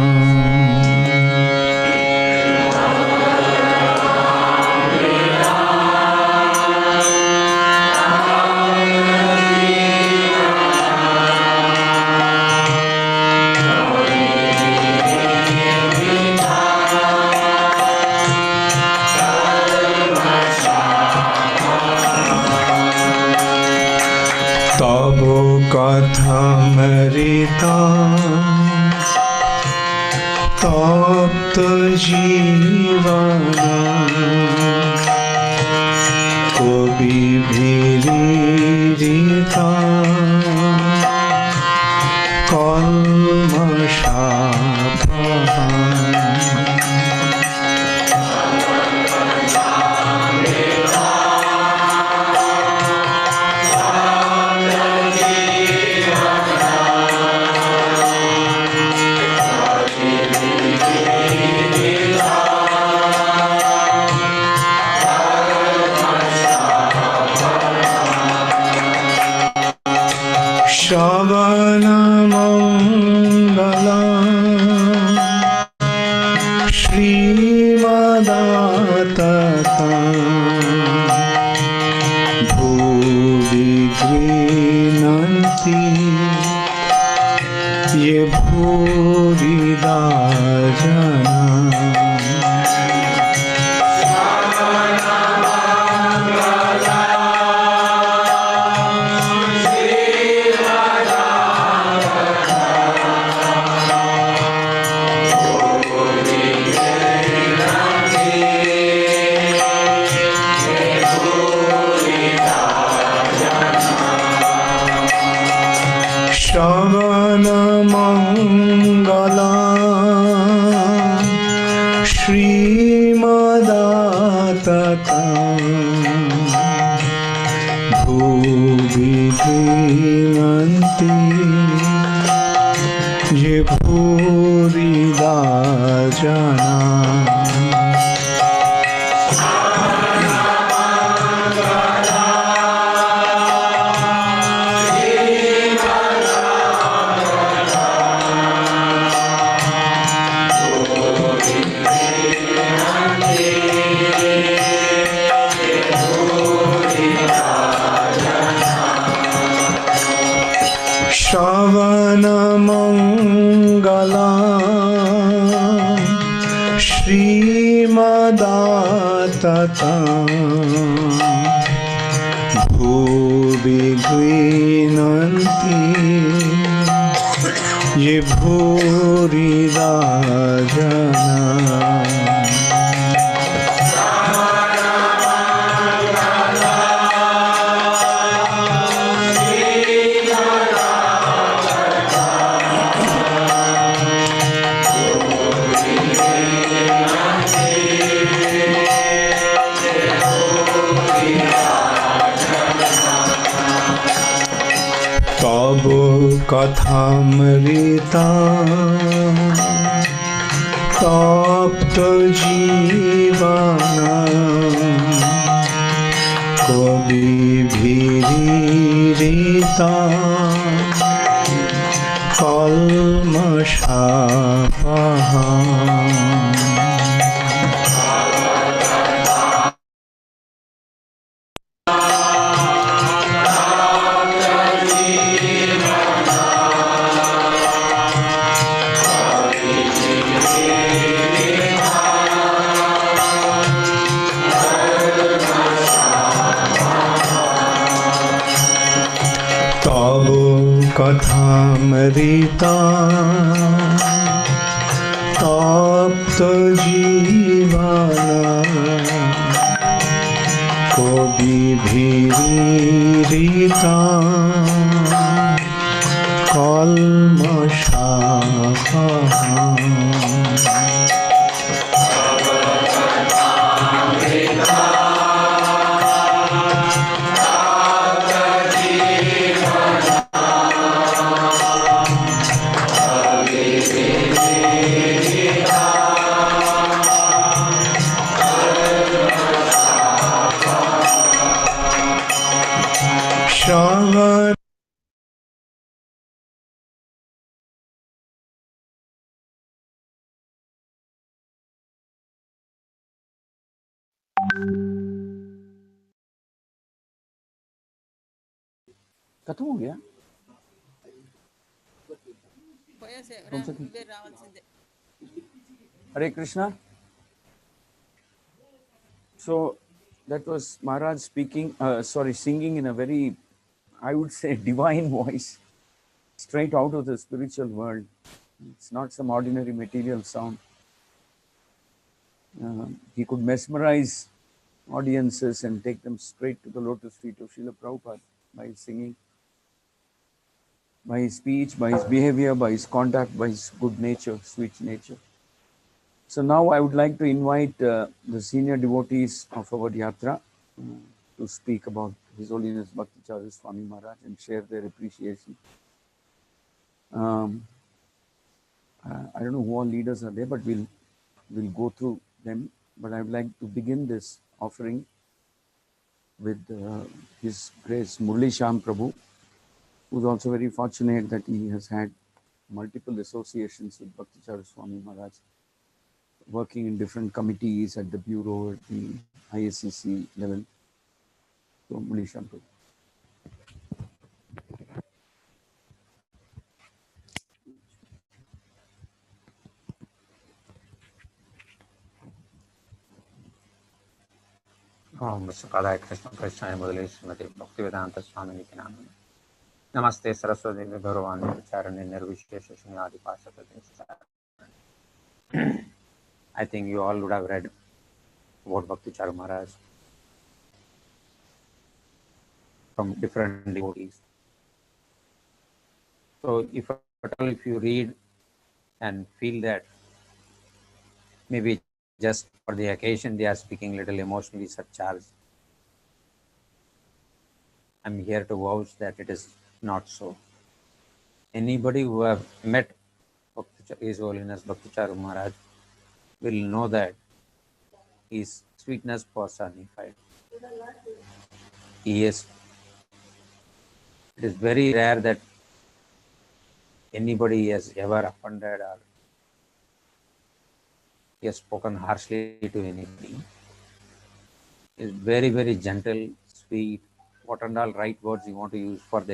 Tabo kathamritam tapta jivanam kobi bhiriritam kalmashapaham. Shravanamangalam Shrimadatam Bhuvi Grinanti Ye Bhuridajana. Shravanamangalam Shrimadatam Bhuvi Grinanti Ye Bhuridajana. Shravanamangalam Shrimadatam Bhuvi Grinanti Ye Bhuridajana. kathamrita tapta jivana kabibhiririta kalmashapaha. Kathamrita tapta jivana kabibhiririta kalmashapaha. Shavar खत्म हो गया Hare Krishna. So that was Maharaj speaking, singing in a very, I would say, divine voice, straight out of the spiritual world. It's not some ordinary material sound. He could mesmerize audiences and take them straight to the lotus feet of Srila Prabhupada by his singing, by his speech, by his behavior, by his conduct, by his good nature, sweet nature. So now I would like to invite the senior devotees of our yatra to speak about His Holiness Bhakti Charu Swami Maharaj and share their appreciation. I don't know who all leaders are there, but we'll go through them. But I would like to begin this offering with His Grace Murli Shyam Prabhu, who's also very fortunate that he has had multiple associations with Bhakti Charu Swami Maharaj, working in different committees at the bureau, at the ISCC level. So, Murli Shyam Prabhu. ओम सकादाय कृष्ण कृष्णाय मुरली श्रीमती भक्तिवेदांत स्वामी के नाम में नमस्ते सरस्वती गौरवाणी विचारणे निर्विशेष शून्यादि पार्षद I think you all would have read about Bhakti Charu Maharaj from different devotees. So if you read and feel that maybe just for the occasion they are speaking little emotionally surcharged, I'm here to vouch that it is not so. Anybody who have met His Holiness Bhakti Charu Maharaj will know that his sweetness personified. It is very rare that anybody has ever offended or he has spoken harshly to anybody. He is very, very gentle, sweet, what and all right words you want to use for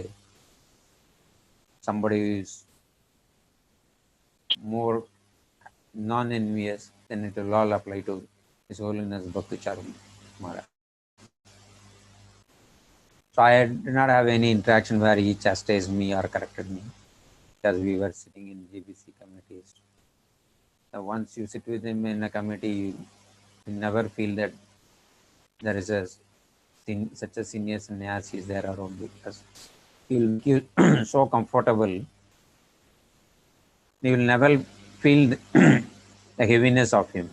somebody who is more non-envious, then it will all apply to His Holiness Bhakti Charu Maharaj. So I did not have any interaction where he chastised me or corrected me, because we were sitting in GBC committees. So once you sit with him in a committee, you never feel that there is such a senior sannyasi is there around you, because he will make you so comfortable. You will never feel the heaviness of him.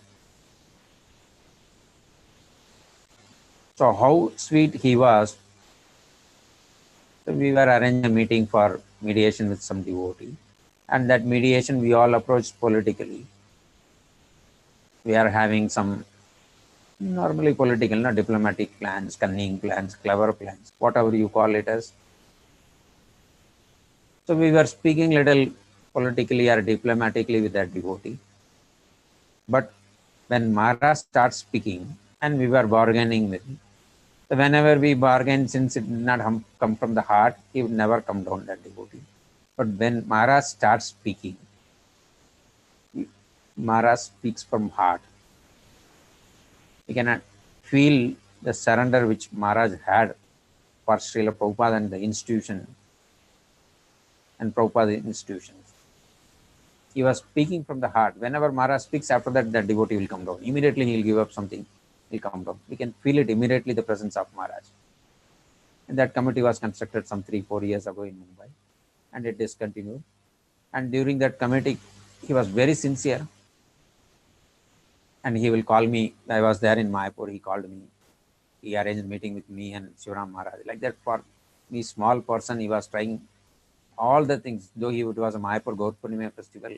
So how sweet he was. So we were arranging a meeting for mediation with some devotee, and that mediation we all approached politically. We are having some normally political, not diplomatic plans, cunning plans, clever plans, whatever you call it as. So we were speaking little politically or diplomatically with that devotee. But when Maharaj starts speaking and we were bargaining with him, so whenever we bargain, since it did not come from the heart, he would never come down, that devotee. But when Maharaj starts speaking, Maharaj speaks from heart. You cannot feel the surrender which Maharaj had for Srila Prabhupada and the institution and Prabhupada institutions. He was speaking from the heart. Whenever Maharaj speaks, after that, that devotee will come down. Immediately he will give up something, he will come down. We can feel it immediately, the presence of Maharaj. And that committee was constructed some 3-4 years ago in Mumbai, and it discontinued. And during that committee, he was very sincere. And he will call me. I was there in Mayapur. He called me. He arranged a meeting with me and Shivaram Maharaj. Like that, for me, small person, he was trying all the things. Though it was a Mayapur Gaur Purnima festival,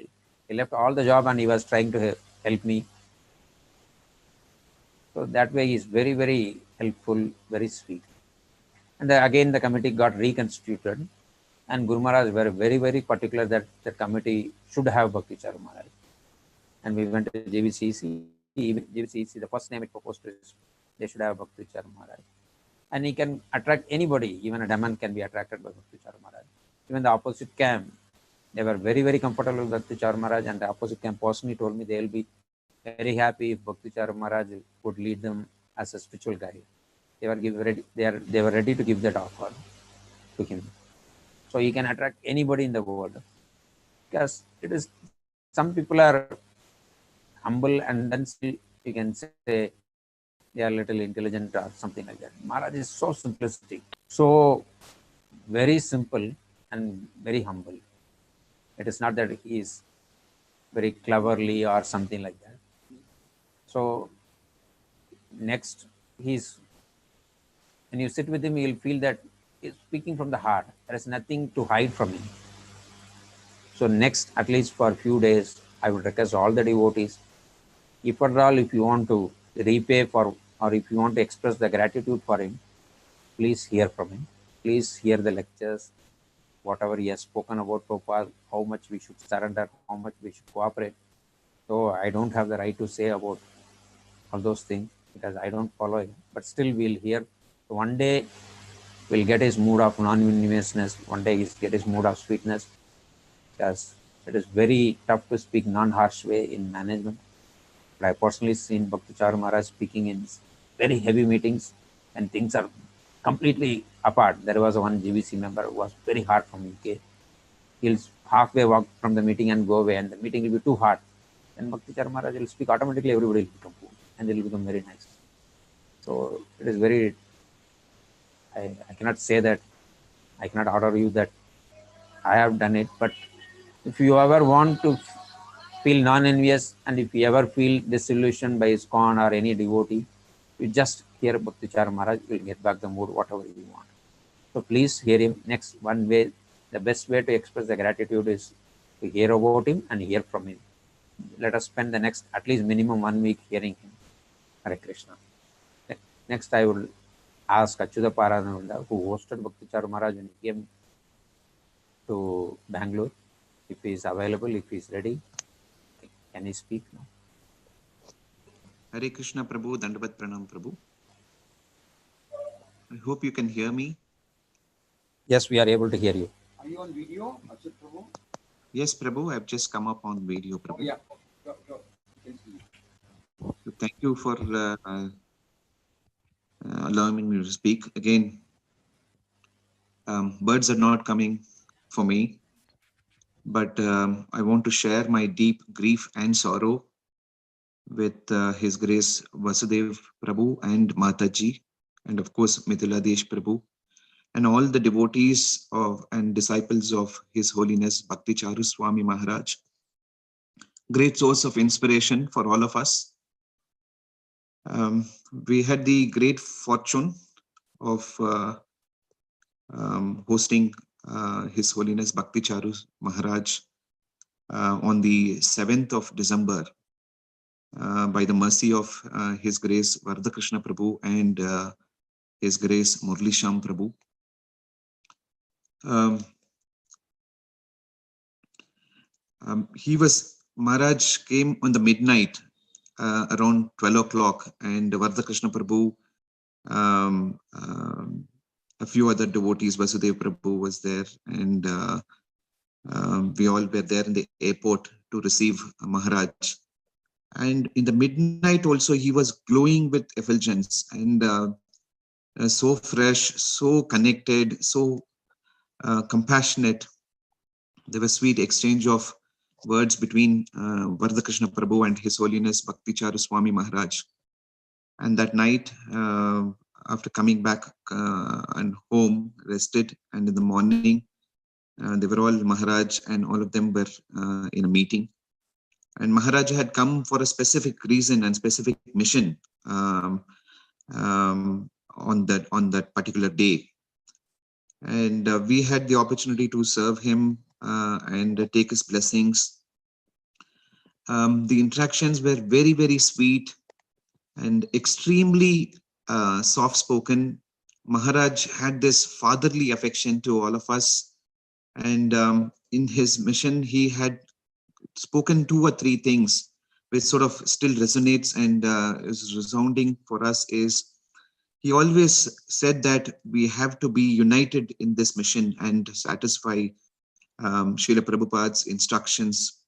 he left all the job and he was trying to help me. So that way, he is very, very helpful, very sweet. And again, the committee got reconstituted. And Guru Maharaj were very, very particular that the committee should have Bhakti Charu Maharaj. And we went to JVCC. JVCC, the first name it proposed is they should have Bhakti Charu Maharaj. And he can attract anybody, even a demon can be attracted by Bhakti Charu Maharaj. Even the opposite camp, they were very, very comfortable with Bhakti Charu Maharaj, and the opposite camp personally told me they will be very happy if Bhakti Charu Maharaj would lead them as a spiritual guide. They were ready to give that offer to him. So he can attract anybody in the world. Because it is, some people are humble and then still you can say they are little intelligent or something like that. Maharaj is so simplistic, so very simple and very humble. It is not that he is very cleverly or something like that. So next, when you sit with him, you will feel that he's speaking from the heart. There is nothing to hide from him. So next, at least for a few days, I would request all the devotees, if at all, if you want to repay for, or if you want to express the gratitude for him, please hear from him. Please hear the lectures, whatever he has spoken about Prabhupada, how much we should surrender, how much we should cooperate. So I don't have the right to say about all those things because I don't follow him. But still we'll hear. One day we'll get his mood of non-invidiousness. One day he'll get his mood of sweetness. Because it is very tough to speak non-harsh way in management. But I personally seen Bhakti Charu Maharaj speaking in very heavy meetings and things are completely apart. There was one GVC member who was very hard from UK. He'll halfway walk from the meeting and go away, and the meeting will be too hard. Then Bhakti Charu Maharaj will speak automatically, everybody will become cool and they will become very nice. So it is very, I cannot say that, I cannot order you that I have done it, but if you ever want to feel non-envious and if you ever feel disillusioned by Iskcon or any devotee, you just hear Bhakti Charu Maharaj, you will get back the mood, whatever you want. So please hear him. Next, one way, the best way to express the gratitude is to hear about him and hear from him. Let us spend the next, at least minimum 1 week hearing him. Hare Krishna. Next, I will ask Achyuta Parananda, who hosted Bhakti Charu Maharaj when he came to Bangalore, if he is available, if he is ready. Can he speak now? Hare Krishna Prabhu, Dandavat Pranam Prabhu. I hope you can hear me. Yes, we are able to hear you. Are you on video, Achyut Prabhu? Yes, Prabhu, I've just come up on video, Prabhu. Yeah. Go. So thank you for allowing me to speak. Again, words are not coming for me, but I want to share my deep grief and sorrow with His Grace Vasudev Prabhu and Mataji, and of course Mithila Desh Prabhu, and all the devotees of and disciples of His Holiness Bhakti Charu Swami Maharaj. Great source of inspiration for all of us. We had the great fortune of hosting His Holiness Bhakti Charu Maharaj on the 7th of December by the mercy of His Grace Vardhakrishna Prabhu and His Grace Murli Sham Prabhu. Maharaj came on the midnight around 12 o'clock, and Vardhakrishna Prabhu, a few other devotees, Vasudev Prabhu was there, and we all were there in the airport to receive Maharaj. And in the midnight also, he was glowing with effulgence and so fresh, so connected, so compassionate. There was sweet exchange of words between Vardhakrishna Prabhu and His Holiness Bhakti Charu Swami Maharaj. And that night, after coming back and home, rested, and in the morning, they were all Maharaj and all of them were in a meeting. And Maharaj had come for a specific reason and specific mission on that particular day. And we had the opportunity to serve him and take his blessings. The interactions were very, very sweet and extremely soft-spoken. Maharaj had this fatherly affection to all of us. And in his mission, he had spoken 2 or 3 things which sort of still resonates and is resounding for us. Is he always said that we have to be united in this mission and satisfy Srila Prabhupada's instructions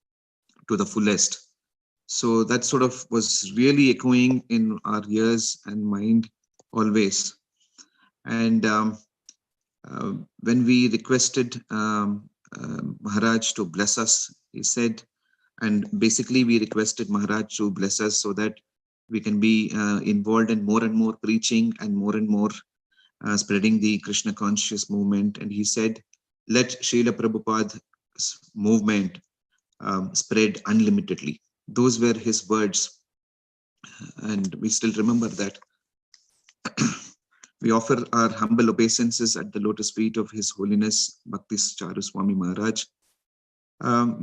to the fullest. So that sort of was really echoing in our ears and mind always. And when we requested Maharaj to bless us, he said, and basically we requested Maharaj to bless us so that we can be involved in more and more preaching and more spreading the Krishna conscious movement. And he said, let Srila Prabhupada's movement spread unlimitedly. Those were his words. And we still remember that. We offer our humble obeisances at the lotus feet of His Holiness Bhakti Charu Swami Maharaj.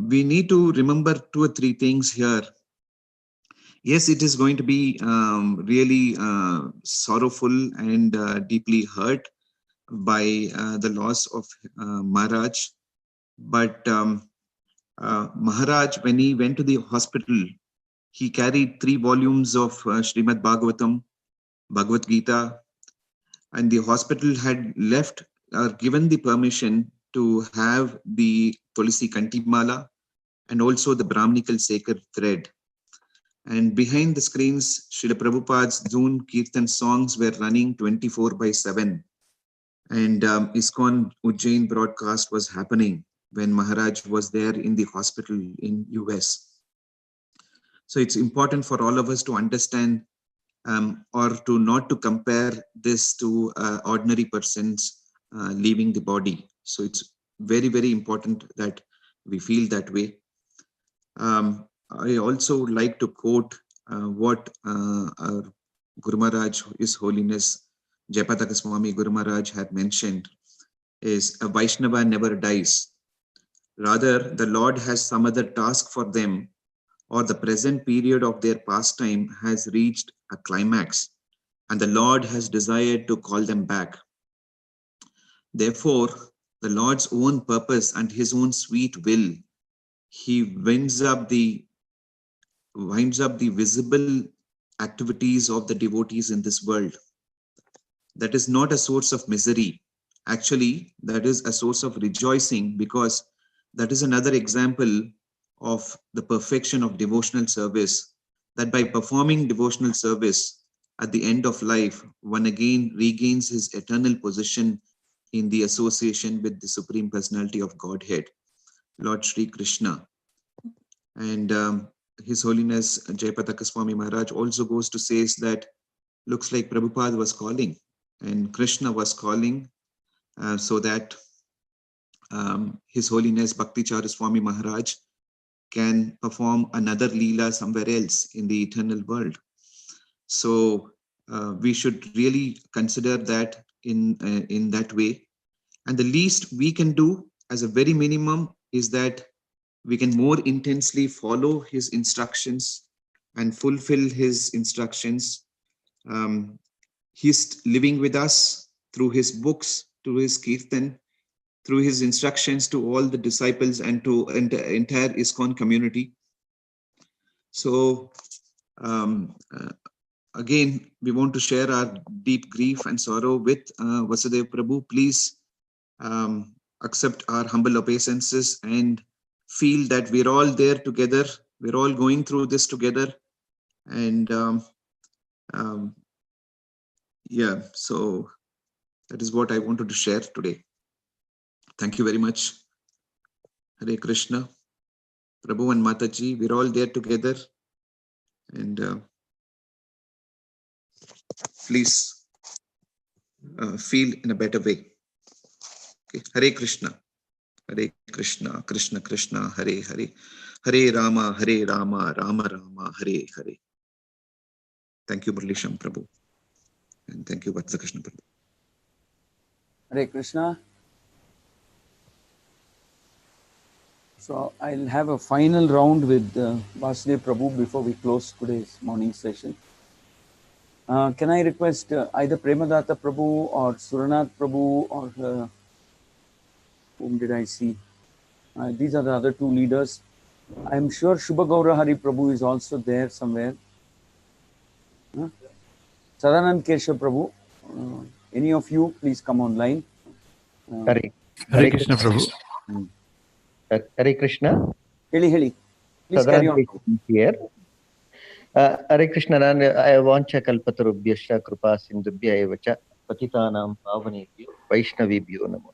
We need to remember 2 or 3 things here. Yes, it is going to be really sorrowful and deeply hurt by the loss of Maharaj. But Maharaj, when he went to the hospital, he carried 3 volumes of Srimad Bhagavatam, Bhagavad Gita, and the hospital had left or given the permission to have the Tulsi Kantimala and also the Brahminical sacred thread. And behind the screens, Srila Prabhupada's Zune Kirtan songs were running 24/7. And Iskcon Ujjain broadcast was happening when Maharaj was there in the hospital in US. So it's important for all of us to understand or to not to compare this to ordinary persons leaving the body. So it's very, very important that we feel that way. I also would like to quote what our Guru Maharaj, His Holiness Jayapataka Swami Guru Maharaj had mentioned, is a Vaishnava never dies. Rather, the Lord has some other task for them, or the present period of their pastime has reached a climax, and the Lord has desired to call them back. Therefore, the Lord's own purpose and His own sweet will, He winds up the visible activities of the devotees in this world. That is not a source of misery. Actually, that is a source of rejoicing, because that is another example of the perfection of devotional service, that by performing devotional service at the end of life, one again regains his eternal position in the association with the Supreme Personality of Godhead, Lord Sri Krishna. And His Holiness Jayapataka Swami Maharaj also goes to say that looks like Prabhupada was calling and Krishna was calling so that His Holiness Bhakti Charu Swami Maharaj can perform another Leela somewhere else in the eternal world. So we should really consider that in that way. And the least we can do as a very minimum is that we can more intensely follow his instructions and fulfill his instructions. He's living with us through his books, through his kirtan, through his instructions to all the disciples and to entire Iskcon community. So again, we want to share our deep grief and sorrow with Vasudev Prabhu. Please accept our humble obeisances and feel that we're all there together. We're all going through this together. And yeah, so that is what I wanted to share today. Thank you very much. Hare Krishna. Prabhu and Mataji, we're all there together. And please feel in a better way. Okay. Hare Krishna. Hare Krishna, Krishna Krishna, Hare Hare. Hare Rama, Rama Rama, Hare Hare. Thank you, Murlisham Prabhu. And thank you, Vatsa Krishna Prabhu. Hare Krishna. So I'll have a final round with Vasudev Prabhu before we close today's morning session. Can I request either Premadatta Prabhu or Suranath Prabhu or whom did I see? These are the other two leaders. I'm sure Shubha Gaura Hari Prabhu is also there somewhere. Sadanand Keshav Prabhu, any of you, please come online. Hare Krishna Prabhu. Hare Krishna. Heli. Please carry on. Here. Hare Krishna, I wancha kalpatarubhyascha krupa sindhubhya evacha patitanam pavanebhyo vaishnavibhyo namo.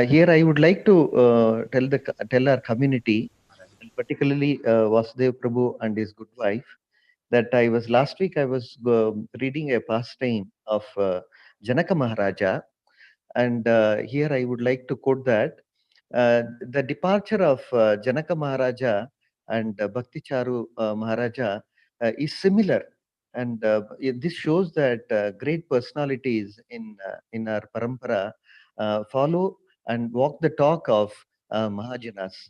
Here I would like to tell our community, particularly Vasudev Prabhu and his good wife, that last week I was reading a pastime of Janaka Maharaja, and here I would like to quote that the departure of Janaka Maharaja and Bhakti Charu Maharaja is similar, and this shows that great personalities in our parampara follow and walk the talk of Mahajanas.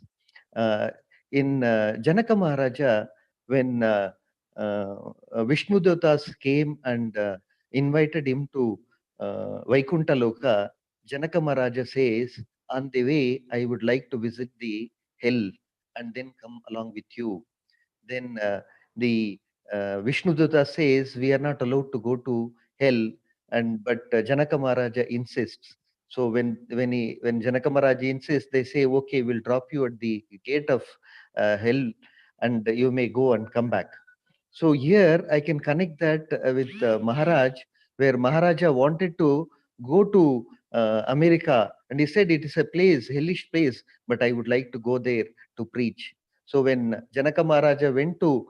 In Janaka Maharaja, when Vishnu Devatas came and invited him to Vaikuntha Loka, Janaka Maharaja says, on the way, I would like to visit the hell and then come along with you. Then the Vishnu Dutta says, we are not allowed to go to hell, but Janaka Maharaja insists. So when Janaka Maharaja insists, they say, okay, we'll drop you at the gate of hell and you may go and come back. So here I can connect that with Maharaj, where Maharaja wanted to go to America, and he said it is a place, hellish place, but I would like to go there to preach. So when Janaka Maharaja went to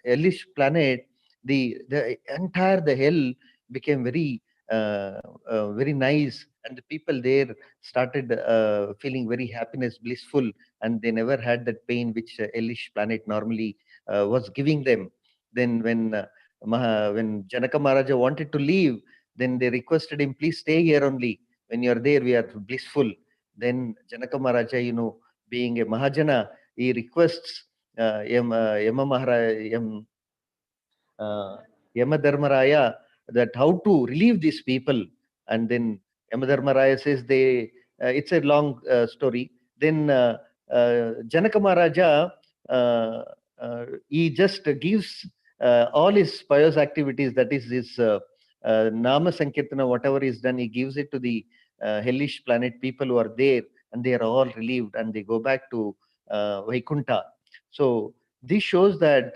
hellish planet, the entire hell became very nice, and the people there started feeling very happiness, blissful, and they never had that pain which hellish planet normally was giving them. Then when Janaka Maharaja wanted to leave, then they requested him, please stay here only. When you are there, we are blissful. Then Janaka Maharaja, being a Mahajana, he requests Yamadharmaraya that how to relieve these people. And then Yamadharmaraya says it's a long story. Then Janaka Maharaja, he just gives all his pious activities, that is his Nama Sankirtana, whatever is done, he gives it to the hellish planet people who are there, and they are all relieved and they go back to Vaikuntha. So this shows that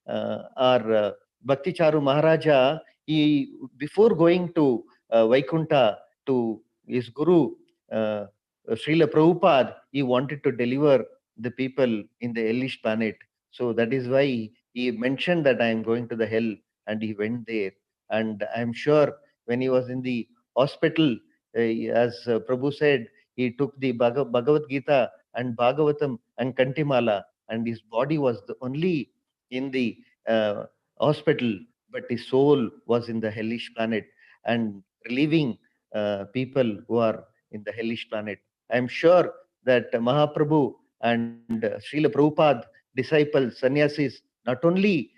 our Bhakti Charu Maharaja, he, before going to Vaikuntha to his Guru, Srila Prabhupada, he wanted to deliver the people in the hellish planet. So that is why he mentioned that I am going to the hell, and he went there. And I am sure when he was in the hospital, as Prabhu said, he took the Bhagavad Gita and Bhagavatam and Kantimala, and his body was only in the hospital, but his soul was in the hellish planet and relieving people who are in the hellish planet. I am sure that Mahaprabhu and Srila Prabhupada disciples, sannyasis, not only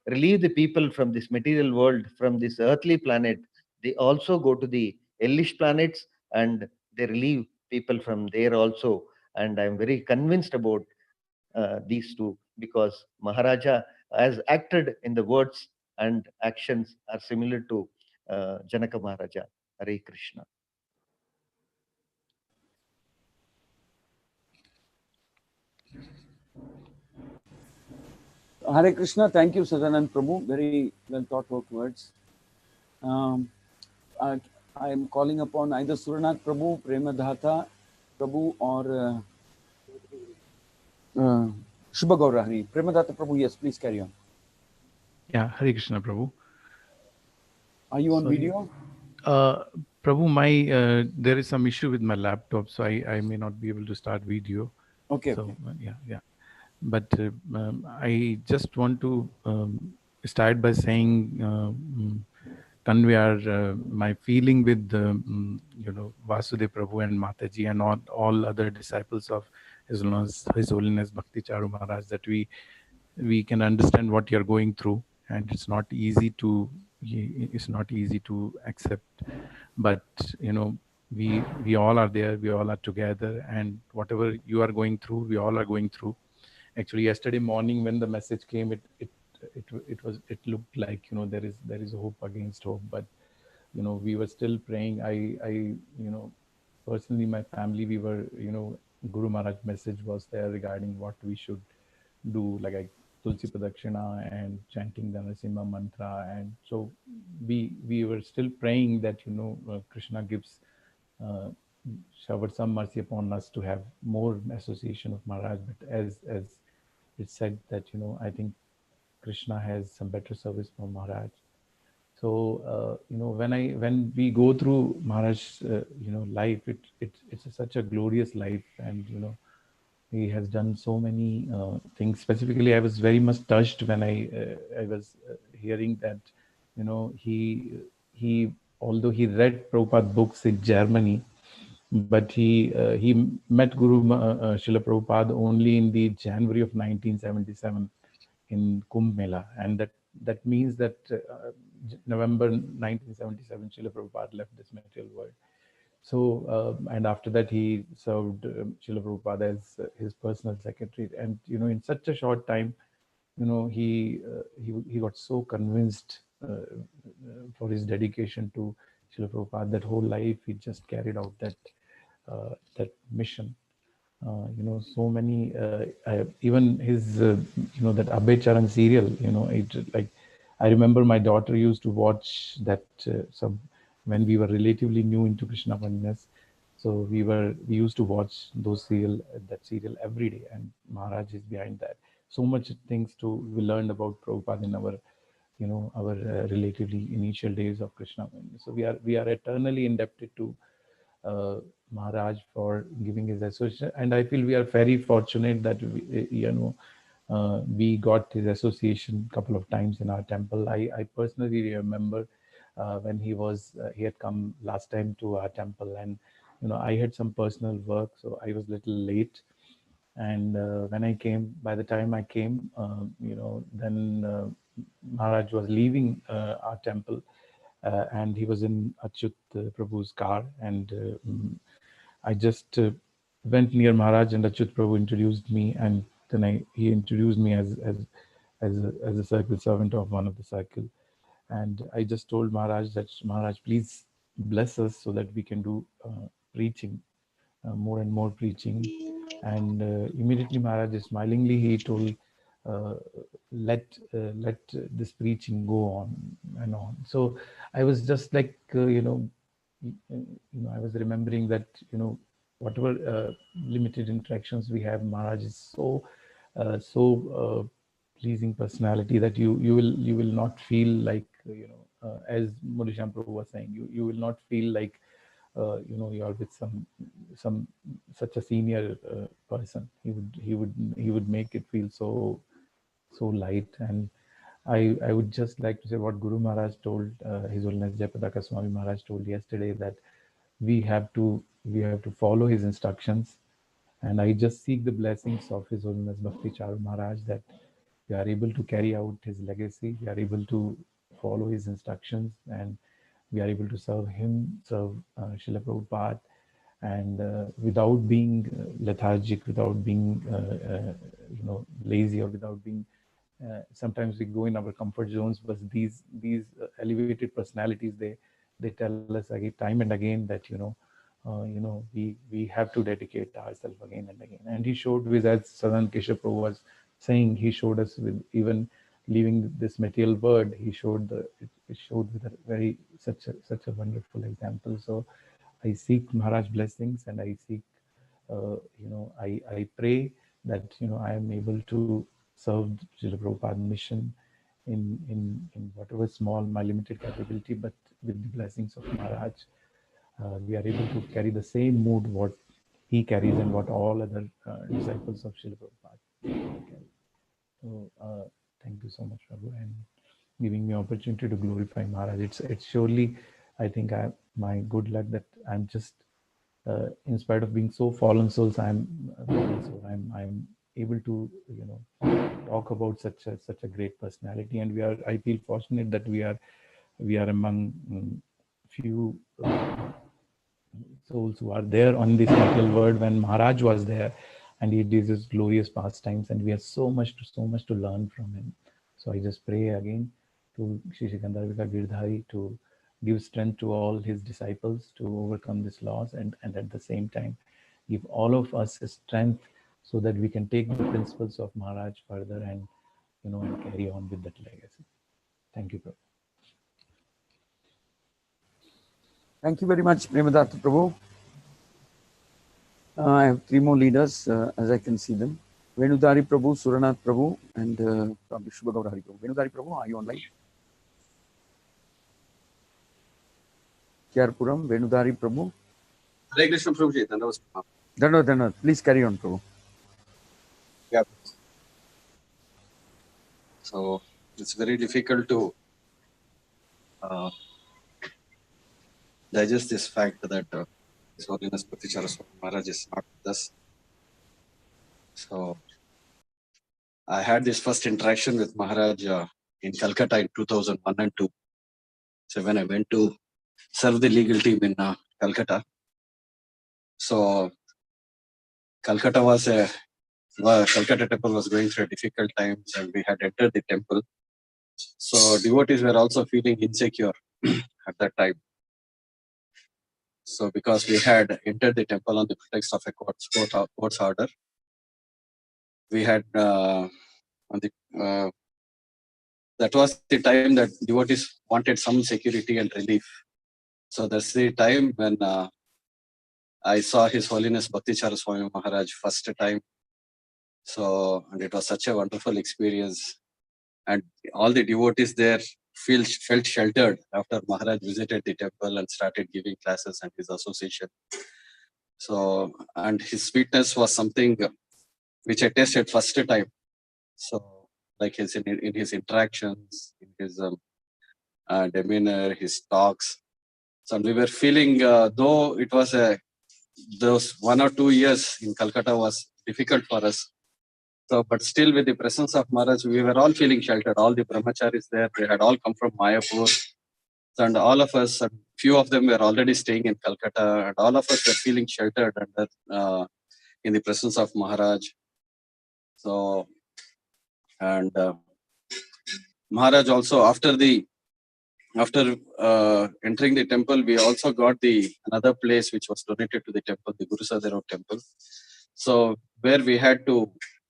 relieve the people from this material world, from this earthly planet, they also go to the hellish planets and they relieve people from there also. And I'm very convinced about these two, because Maharaja has acted in the words and actions are similar to Janaka Maharaja. Hare Krishna. Hare Krishna. Thank you, Sadanand Prabhu. Very well thought out words. I am calling upon either Suranath Prabhu, Premadhata Prabhu, or Shubha Gaura Hari. Premadhata Prabhu, yes, please carry on. Yeah, Hare Krishna, Prabhu. Are you on Sorry. video? Prabhu, there is some issue with my laptop, so I may not be able to start video. Okay. So Okay. yeah. But I just want to start by saying, convey my feeling with Vasudev Prabhu and Mataji and all other disciples of His Holiness Bhakti Charu Maharaj, that we can understand what you're going through, and it's not easy to accept, but we all are there, we all are together, and whatever you are going through, we all are going through. Actually, yesterday morning when the message came, it looked like there is hope against hope, but we were still praying. I personally, my family, we were Guru Maharaj message was there regarding what we should do, like Tulsi Pradakshina and chanting the Narasimha mantra, and so we were still praying that Krishna gives showered some mercy upon us to have more association of Maharaj. But as it said that I think Krishna has some better service for Maharaj. So when we go through Maharaj's life, it's such a glorious life, and he has done so many things. Specifically, I was very much touched when I was hearing that he although he read Prabhupada books in Germany, but he met Srila Prabhupada only in the January of 1977 in Kumbh Mela, and that means that November 1977, Srila Prabhupada left this material world. So and after that he served Srila Prabhupada as his personal secretary, and in such a short time, he got so convinced for his dedication to Srila Prabhupada, that whole life he just carried out that mission. So many even his that Abhay Charan serial, it like I remember my daughter used to watch that some when we were relatively new into Krishna consciousness. So we used to watch that serial every day, and Maharaj is behind that. So much things we learned about Prabhupada in our relatively initial days of Krishna consciousness. So we are eternally indebted to Maharaj for giving his association, and I feel we are very fortunate that we got his association a couple of times in our temple. I personally remember when he had come last time to our temple, and I had some personal work, so I was a little late. And when I came, by the time I came, then Maharaj was leaving our temple, and he was in Achyut Prabhu's car, and I just went near Maharaj, and Achyut Prabhu introduced me, and then he introduced me as a circle servant of one of the circle. And I just told Maharaj that, Maharaj, please bless us so that we can do preaching, more and more preaching. And immediately Maharaj smilingly, he told, let this preaching go on and on. So I was just like, I was remembering that, whatever limited interactions we have, Maharaj is so pleasing personality that you will not feel like, as Murisham Prabhu was saying, you will not feel like you are with some such a senior person. He would make it feel so light. And I would just like to say what Guru Maharaj told, His Holiness Jayapadaka Swami Maharaj told yesterday, that we have to follow his instructions, and I just seek the blessings of His Holiness Bhakti Charu Maharaj that we are able to carry out his legacy, we are able to follow his instructions, and we are able to serve him, serve Srila Prabhupada, and without being lethargic, without being lazy, or without being sometimes we go in our comfort zones, but these elevated personalities, they tell us again, time and again, that we have to dedicate ourselves again and again. And he showed with, as Sadan Keshav Prabhu was saying, he showed us with even leaving this material world, he showed it showed with a very such a wonderful example. So I seek Maharaj blessings, and I seek I pray that I am able to serve Srila Prabhupada mission in whatever small my limited capability, but with the blessings of Maharaj, we are able to carry the same mood what he carries and what all other disciples of Srila Prabhupada carry. So thank you so much, Prabhu, and giving me opportunity to glorify Maharaj. It's surely, I think, my good luck that I'm just in spite of being so fallen souls, I'm able to talk about such a great personality, and I feel fortunate that we are among few souls who are there on this material world when Maharaj was there, and he did his glorious pastimes, and we have so much to learn from him. So I just pray again to Shri Gandharvika Girdhari to give strength to all his disciples to overcome this loss, and at the same time give all of us a strength so that we can take the principles of Maharaj further and and carry on with that legacy. Thank you, Prabhu. Thank you very much, Premadatta Prabhu. I have three more leaders, as I can see them. Venudari Prabhu, Suranath Prabhu, and probably Shubhagaurari Prabhu. Venudari Prabhu, are you online? Kyarpuram, Venudari Prabhu. Hare Krishna Prabhuji, Dhanavad. Please carry on, Prabhu. Yeah. So it's very difficult to digest this fact that His Holiness Bhakti Charu Swami Maharaj is not with us. So I had this first interaction with Maharaj in Calcutta in 2001 and 2. So when I went to serve the legal team in Calcutta, so Calcutta temple was going through difficult times, and we had entered the temple. So devotees were also feeling insecure at that time. So because we had entered the temple on the pretext of a court's order, we had that was the time that devotees wanted some security and relief. So that's the time when I saw His Holiness Bhakti Charu Swami Maharaj first time. So, and it was such a wonderful experience, and all the devotees there felt sheltered after Maharaj visited the temple and started giving classes and his association. So, and his sweetness was something which I tasted first time. So, like in his interactions, in his demeanor, his talks. So, we were feeling, though it was those 1 or 2 years in Calcutta was difficult for us. So, but still with the presence of Maharaj, we were all feeling sheltered. All the brahmacharis there, they had all come from Mayapur. And all of us, a few of them were already staying in Calcutta, and all of us were feeling sheltered under, in the presence of Maharaj. So, and Maharaj also, after entering the temple, we also got another place which was donated to the temple, the Guru Sadhara temple. So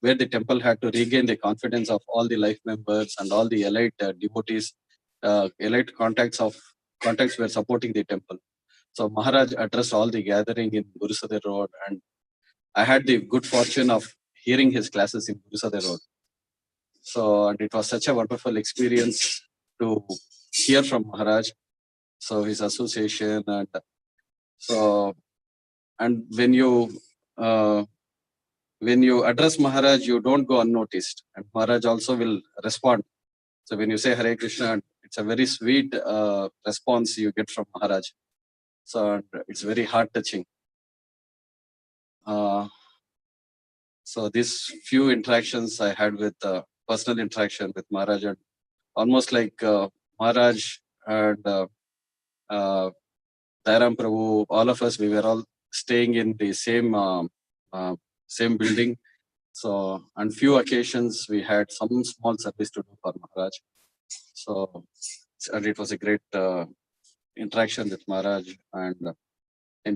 where the temple had to regain the confidence of all the life members and all the elite devotees, elite contacts were supporting the temple. So Maharaj addressed all the gathering in Guru Sadhara Road, and I had the good fortune of hearing his classes in Guru Sadhara Road. So, and it was such a wonderful experience to hear from Maharaj. So his association, and so, and when you address Maharaj, you don't go unnoticed, and Maharaj also will respond. So when you say Hare Krishna, it's a very sweet response you get from Maharaj. So it's very heart touching. So these few interactions I had with personal interaction with Maharaj, and almost like Maharaj and Dairam Prabhu, all of us, we were all staying in the same building. So on few occasions we had some small service to do for Maharaj. So and it was a great interaction with Maharaj, and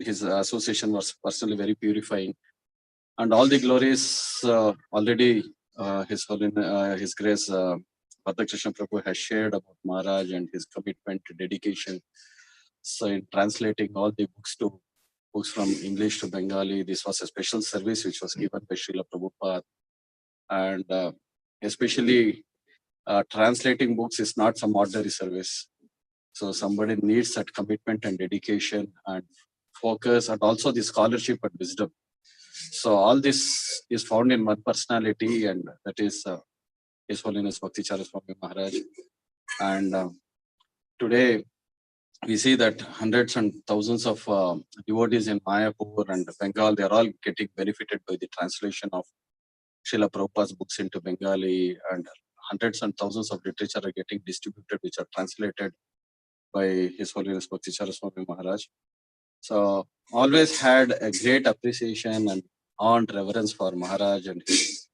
his association was personally very purifying. And all the glories already His Holiness, His Grace Bhakti Krishna Prabhu has shared about Maharaj and his commitment to dedication. So in translating all the books from English to Bengali, this was a special service which was given by Srila Prabhupada. And especially translating books is not some ordinary service. So somebody needs that commitment and dedication and focus, and also the scholarship and wisdom. So all this is found in one personality, and that is His Holiness Bhakti Charu Swami Maharaj. And today we see that hundreds and thousands of devotees in Mayapur and Bengal, they are all getting benefited by the translation of Srila Prabhupada's books into Bengali, and hundreds and thousands of literature are getting distributed, which are translated by His Holiness Bhakti Charu Swami Maharaj. So always had a great appreciation and awe and reverence for Maharaj and his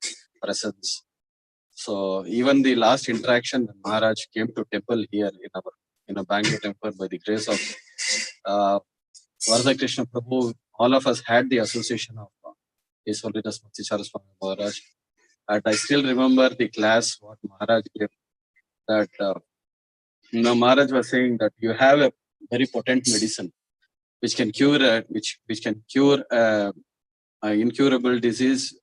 presence. So even the last interaction when Maharaj came to temple here in a Bangalore temple, by the grace of Vardha Krishna Prabhu, all of us had the association of His Holiness Bhakti Charu Swami Maharaj. And I still remember the class what Maharaj gave, that Maharaj was saying that you have a very potent medicine which can cure incurable disease,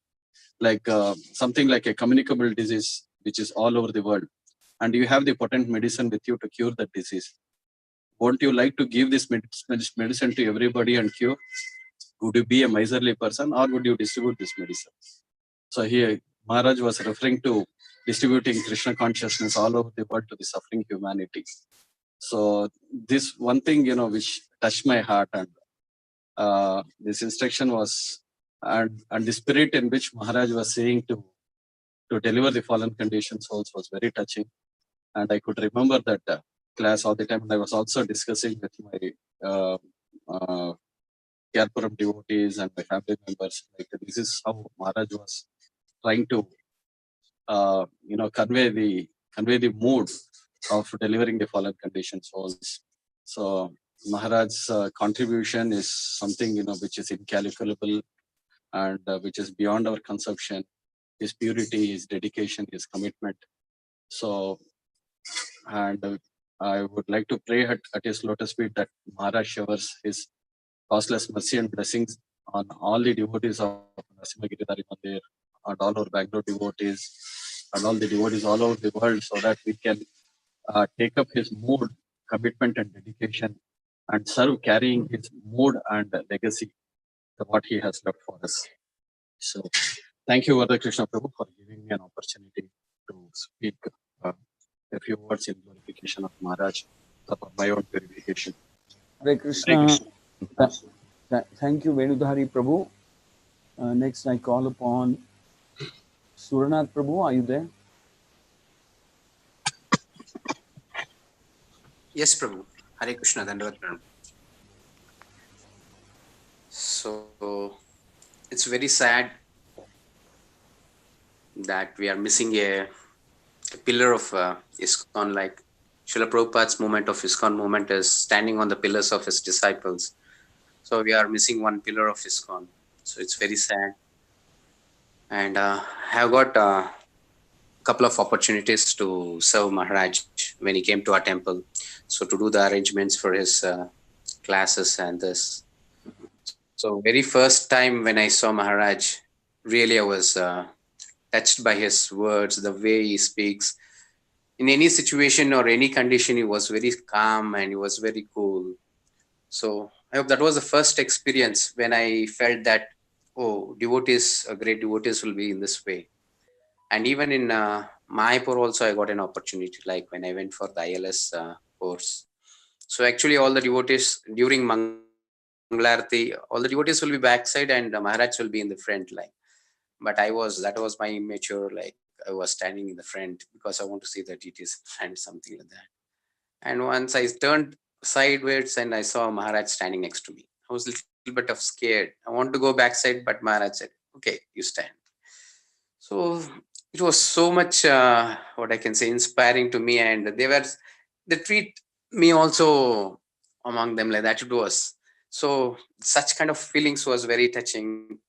like something like a communicable disease which is all over the world, and you have the potent medicine with you to cure that disease. Won't you like to give this medicine to everybody and cure? Would you be a miserly person, or would you distribute this medicine? So here Maharaj was referring to distributing Krishna consciousness all over the world to the suffering humanity. So this one thing, which touched my heart, and this instruction was, and the spirit in which Maharaj was saying to deliver the fallen conditioned souls was very touching. And I could remember that class all the time. And I was also discussing with my Yarpuram devotees and my family members, like this is how Maharaj was trying to convey the mood of delivering the fallen conditioned souls. So Maharaj's contribution is something which is incalculable, and which is beyond our conception. His purity, his dedication, his commitment. So, and I would like to pray at his lotus feet that Maharaj showers his causeless mercy and blessings on all the devotees of Narasimha Mandir, and all our Bangalore devotees, and all the devotees all over the world, so that we can take up his mood, commitment and dedication, and serve carrying his mood and legacy of what he has left for us. So thank you, Vardha Krishna Prabhu, for giving me an opportunity to speak a few words in glorification of Maharaj, for my own purification. Hare Krishna. Thank you, Venudhari Prabhu. Next, I call upon Suranath Prabhu. Are you there? Yes, Prabhu. Hare Krishna. Dandavat Pranam. So it's very sad that we are missing a pillar of Iskcon, like Srila Prabhupada's movement of Iskcon movement is standing on the pillars of his disciples. So we are missing one pillar of Iskcon. So it's very sad. And I have got a couple of opportunities to serve Maharaj when he came to our temple. So to do the arrangements for his classes and this. So very first time when I saw Maharaj, really I was touched by his words, the way he speaks. In any situation or any condition, he was very calm and he was very cool. So I hope that was the first experience when I felt that, oh, devotees, great devotees will be in this way. And even in Mayapur also I got an opportunity, like when I went for the ILS course. So actually all the devotees during Mangalarti, all the devotees will be backside and Maharaj will be in the front line. But that was my immature, like I was standing in the front because I want to see the deities and something like that. And once I turned sideways and I saw Maharaj standing next to me, I was a little bit of scared. I want to go backside, but Maharaj said, okay, you stand. So it was so much, what I can say, inspiring to me. And they treat me also among them like that. It was. So such kind of feelings was very touching.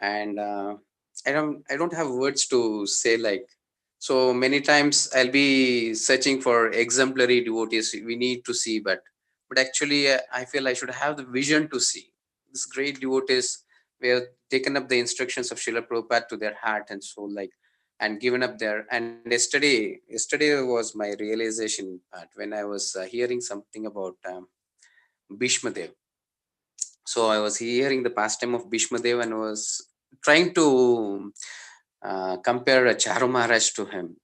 And I don't have words to say, like, so many times I'll be searching for exemplary devotees we need to see, but actually I feel I should have the vision to see this great devotees were taken up the instructions of Srila Prabhupada to their heart and soul, like, and given up there. And yesterday was my realization part when I was hearing something about Bhishma Dev. So I was hearing the pastime of Bhishma Dev and was trying to compare a Charu Maharaj to him.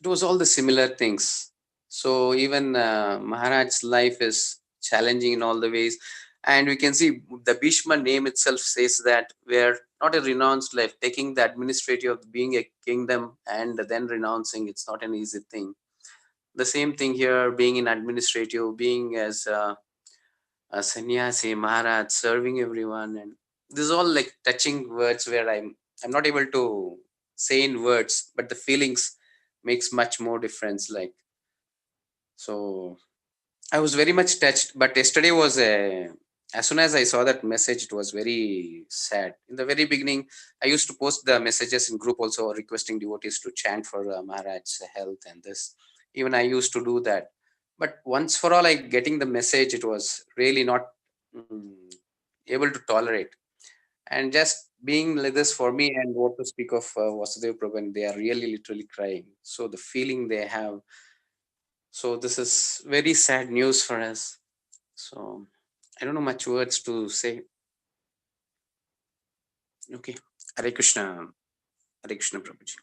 It was all the similar things. So even Maharaj's life is challenging in all the ways. And we can see the Bhishma name itself says that we're not a renounced life, taking the administrative of being a kingdom and then renouncing, it's not an easy thing. The same thing here, being in administrative, being as a sannyasi, Maharaj, serving everyone. And this is all like touching words where I'm not able to say in words, but the feelings makes much more difference. Like, so I was very much touched. But yesterday was as soon as I saw that message, it was very sad. In the very beginning, I used to post the messages in group also, requesting devotees to chant for Maharaj's health and this. Even I used to do that. But once for all, like getting the message, it was really not able to tolerate. And just being like this for me, and what to speak of Vasudev Prabhu, and they are really literally crying. So the feeling they have. So this is very sad news for us. So I don't know much words to say. Okay. Hare Krishna. Hare Krishna Prabhuji.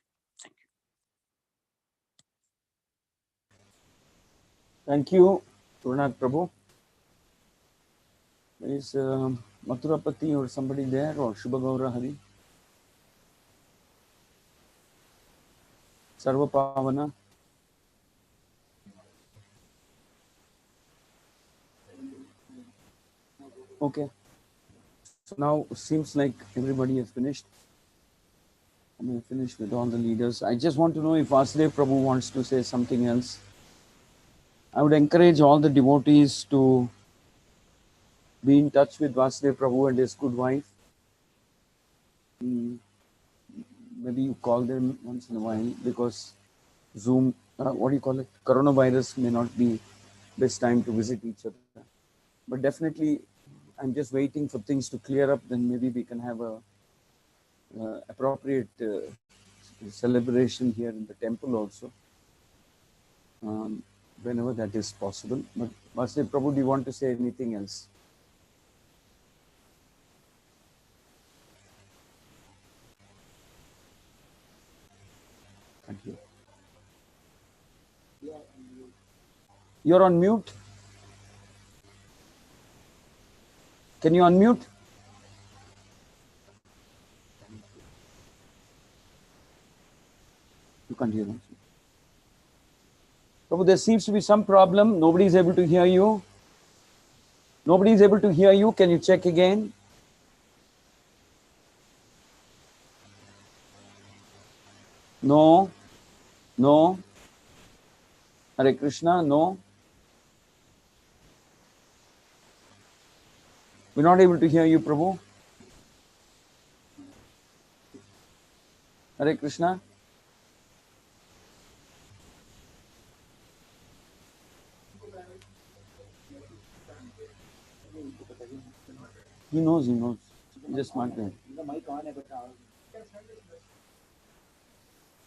Thank you, Gurnath Prabhu. Is Mathurapati or somebody there, or Shubhagaura Hari? Sarva Pavana? Okay. So now it seems like everybody has finished. I'm going to finish with all the leaders. I just want to know if Vasudev Prabhu wants to say something else. I would encourage all the devotees to be in touch with Vasudev Prabhu and his good wife. Maybe you call them once in a while, because Zoom, what do you call it? Coronavirus may not be best time to visit each other. But definitely, I'm just waiting for things to clear up. Then maybe we can have a appropriate celebration here in the temple also, whenever that is possible. But Vasudev Prabhu, do you want to say anything else? Thank you. You're on mute. Can you unmute? You can't hear us. Prabhu, there seems to be some problem. Nobody is able to hear you. Nobody is able to hear you. Can you check again? No. No. Hare Krishna. No. We're not able to hear you, Prabhu. Hare Krishna. He knows, he knows. Just mark that.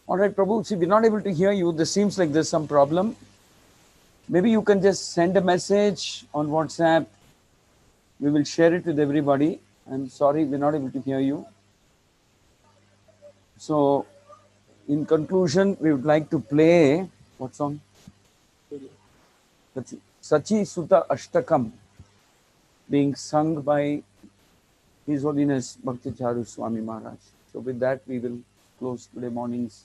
All right, Prabhu. See, we're not able to hear you. This seems like there's some problem. Maybe you can just send a message on WhatsApp. We will share it with everybody. I'm sorry, we're not able to hear you. So in conclusion, we would like to play what song? Sachi Sutta Ashtakam, being sung by His Holiness Bhakti Charu Swami Maharaj. So with that, we will close today morning's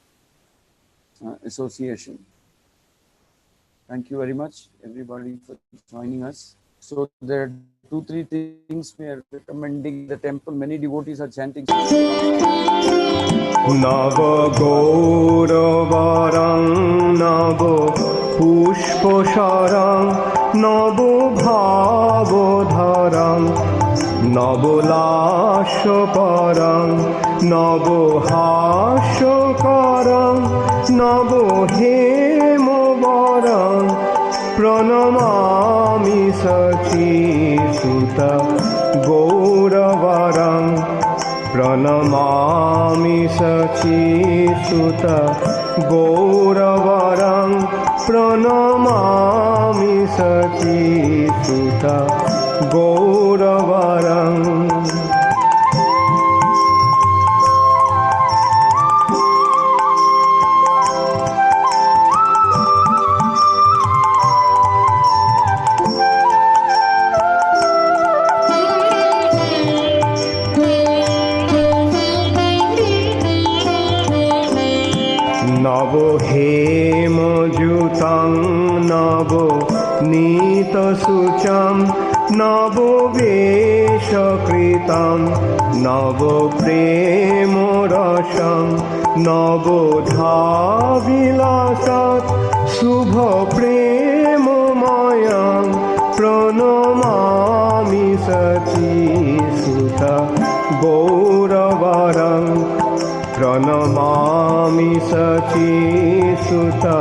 association. Thank you very much, everybody, for joining us. So there are 2-3 things we are recommending the temple. Many devotees are chanting. Nava Gauravarang Nava Pushposharang Nava Bhavodharang Nava Lashoparang Nava Hashokarang Nava Hemovarang Pranamami Sachi Sutta Gauravarang Pranamami Sachi Sutta Gauravarang Pranamami Sachi Sutta Gauravarang Navo Hemajutang Navo Nitasucham Navo Veshakritam Navo Premorasham Navo Dhavilasat Subha Premomayam Pranamami Sachi Sutta Gauravarang Pranamami Sachi Sutta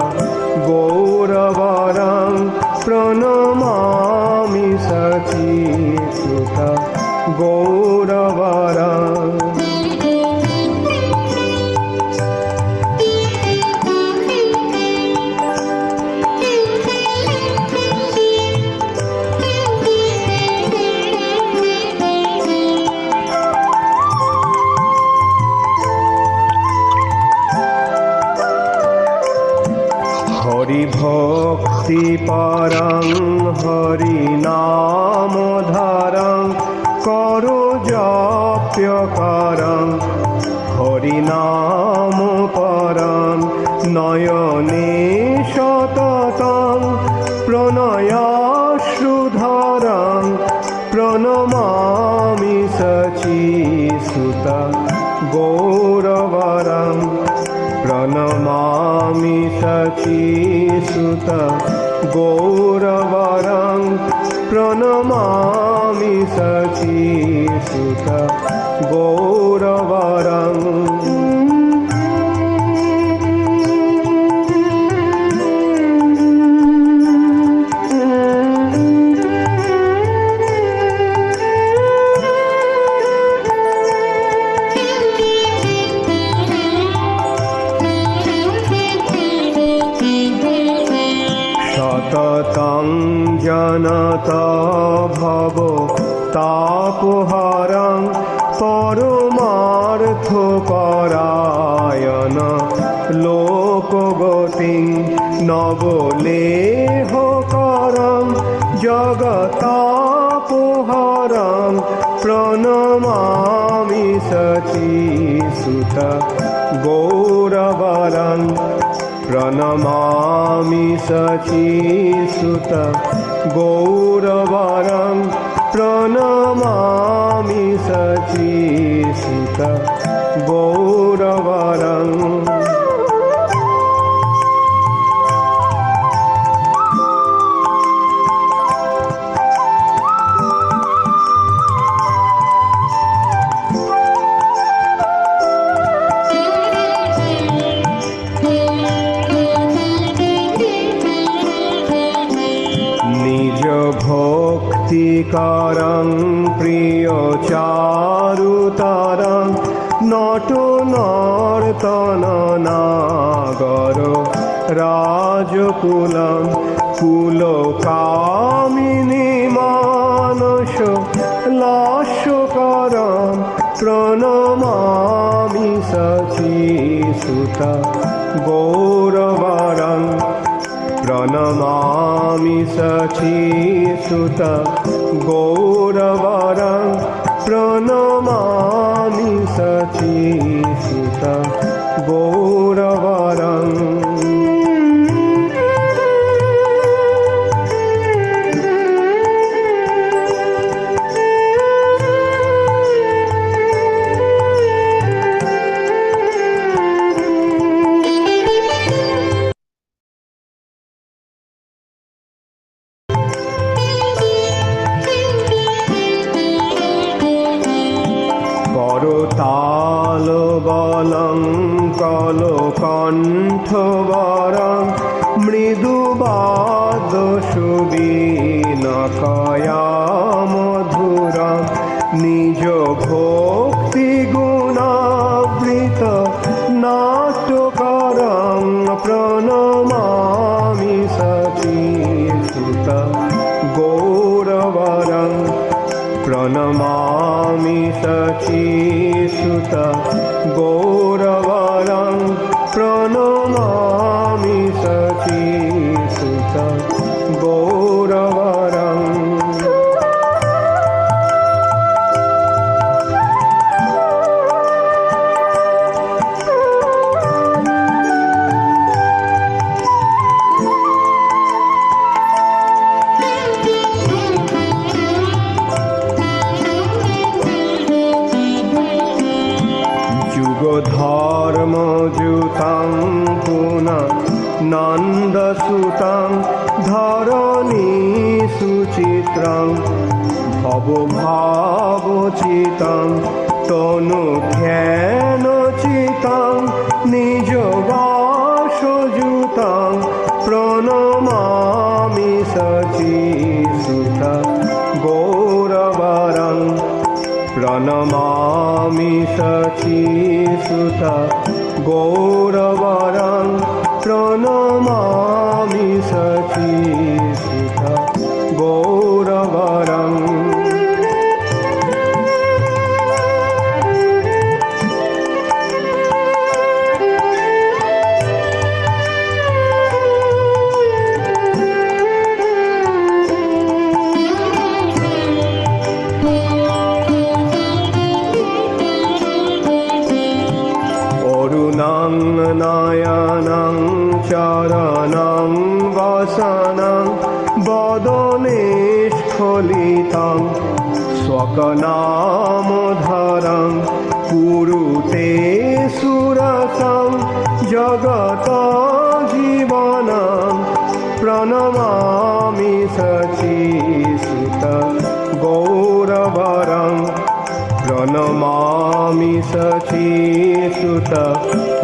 Gauravarang Pranamami Sachi Sutta Gauravarang Hari Bhakti Parang Hari Namo Dharang Karo Japya Karang Hari Namo Parang Nayane Shatatam Pranaya Shrudharang Pranamami Sachi Sutta Gauravarang Pranamami Sachi Sutta Gauravarang Pranamami Sachi Sutta Gauravarang Tang Janata Bhavo Tapoharang Paramartho Parayana Lokogoting Navolehokaram Jagatapoharam Pranamami Sachi Sutta Gauravarang Pranamami Sachi Sutta Gauravarang Pranamami Sachi Sutta Gauravarang Karang Priyo Charutarang Nato Nartana Nagaro Rajakulam Kulo Kamini Manasho Lashokaram Pranamami Sachi Shuta Gauravarang Pranamami Sachi Shuta Gauravarang Pranamami Sachi Shuta Gauravarang Talo balam kalo kantha varam mridu bado shubina kaya madhuram nijo bhakti gunavrita natokaram pranamami sachi sutta gauravaram Pranamami Sachi Sutta Gauravaram Pranamami Sachi Sutta Gauravaram Dharma Jutam Puna Nanda Sutam Dharani Suchitram Bhavo Bhavo Chitam Tonu Khyano Chitam Nijo Vasho Jutam Pranamami Sachi Sutta Gauravaram Pranamami Sachi Sutta Gauravaram Pranamami Sachi Sutta Gauravaram Nayanam charanam vasanam vadoneshkholitam swakanamodharam kurute surasam jagata jivanam pranamami sachi sutta gauravaram Pranamami Sachi Sutta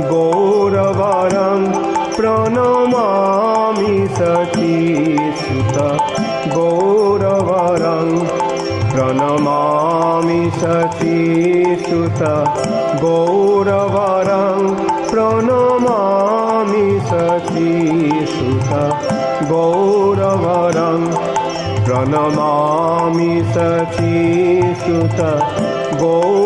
Gauravaram Pranamami Sachi Sutta Gauravaram Pranamami Sachi Sutta Gauravaram Pranamami Sachi Sutta Gauravaram Pranamami Sachi Sutta Gauravaram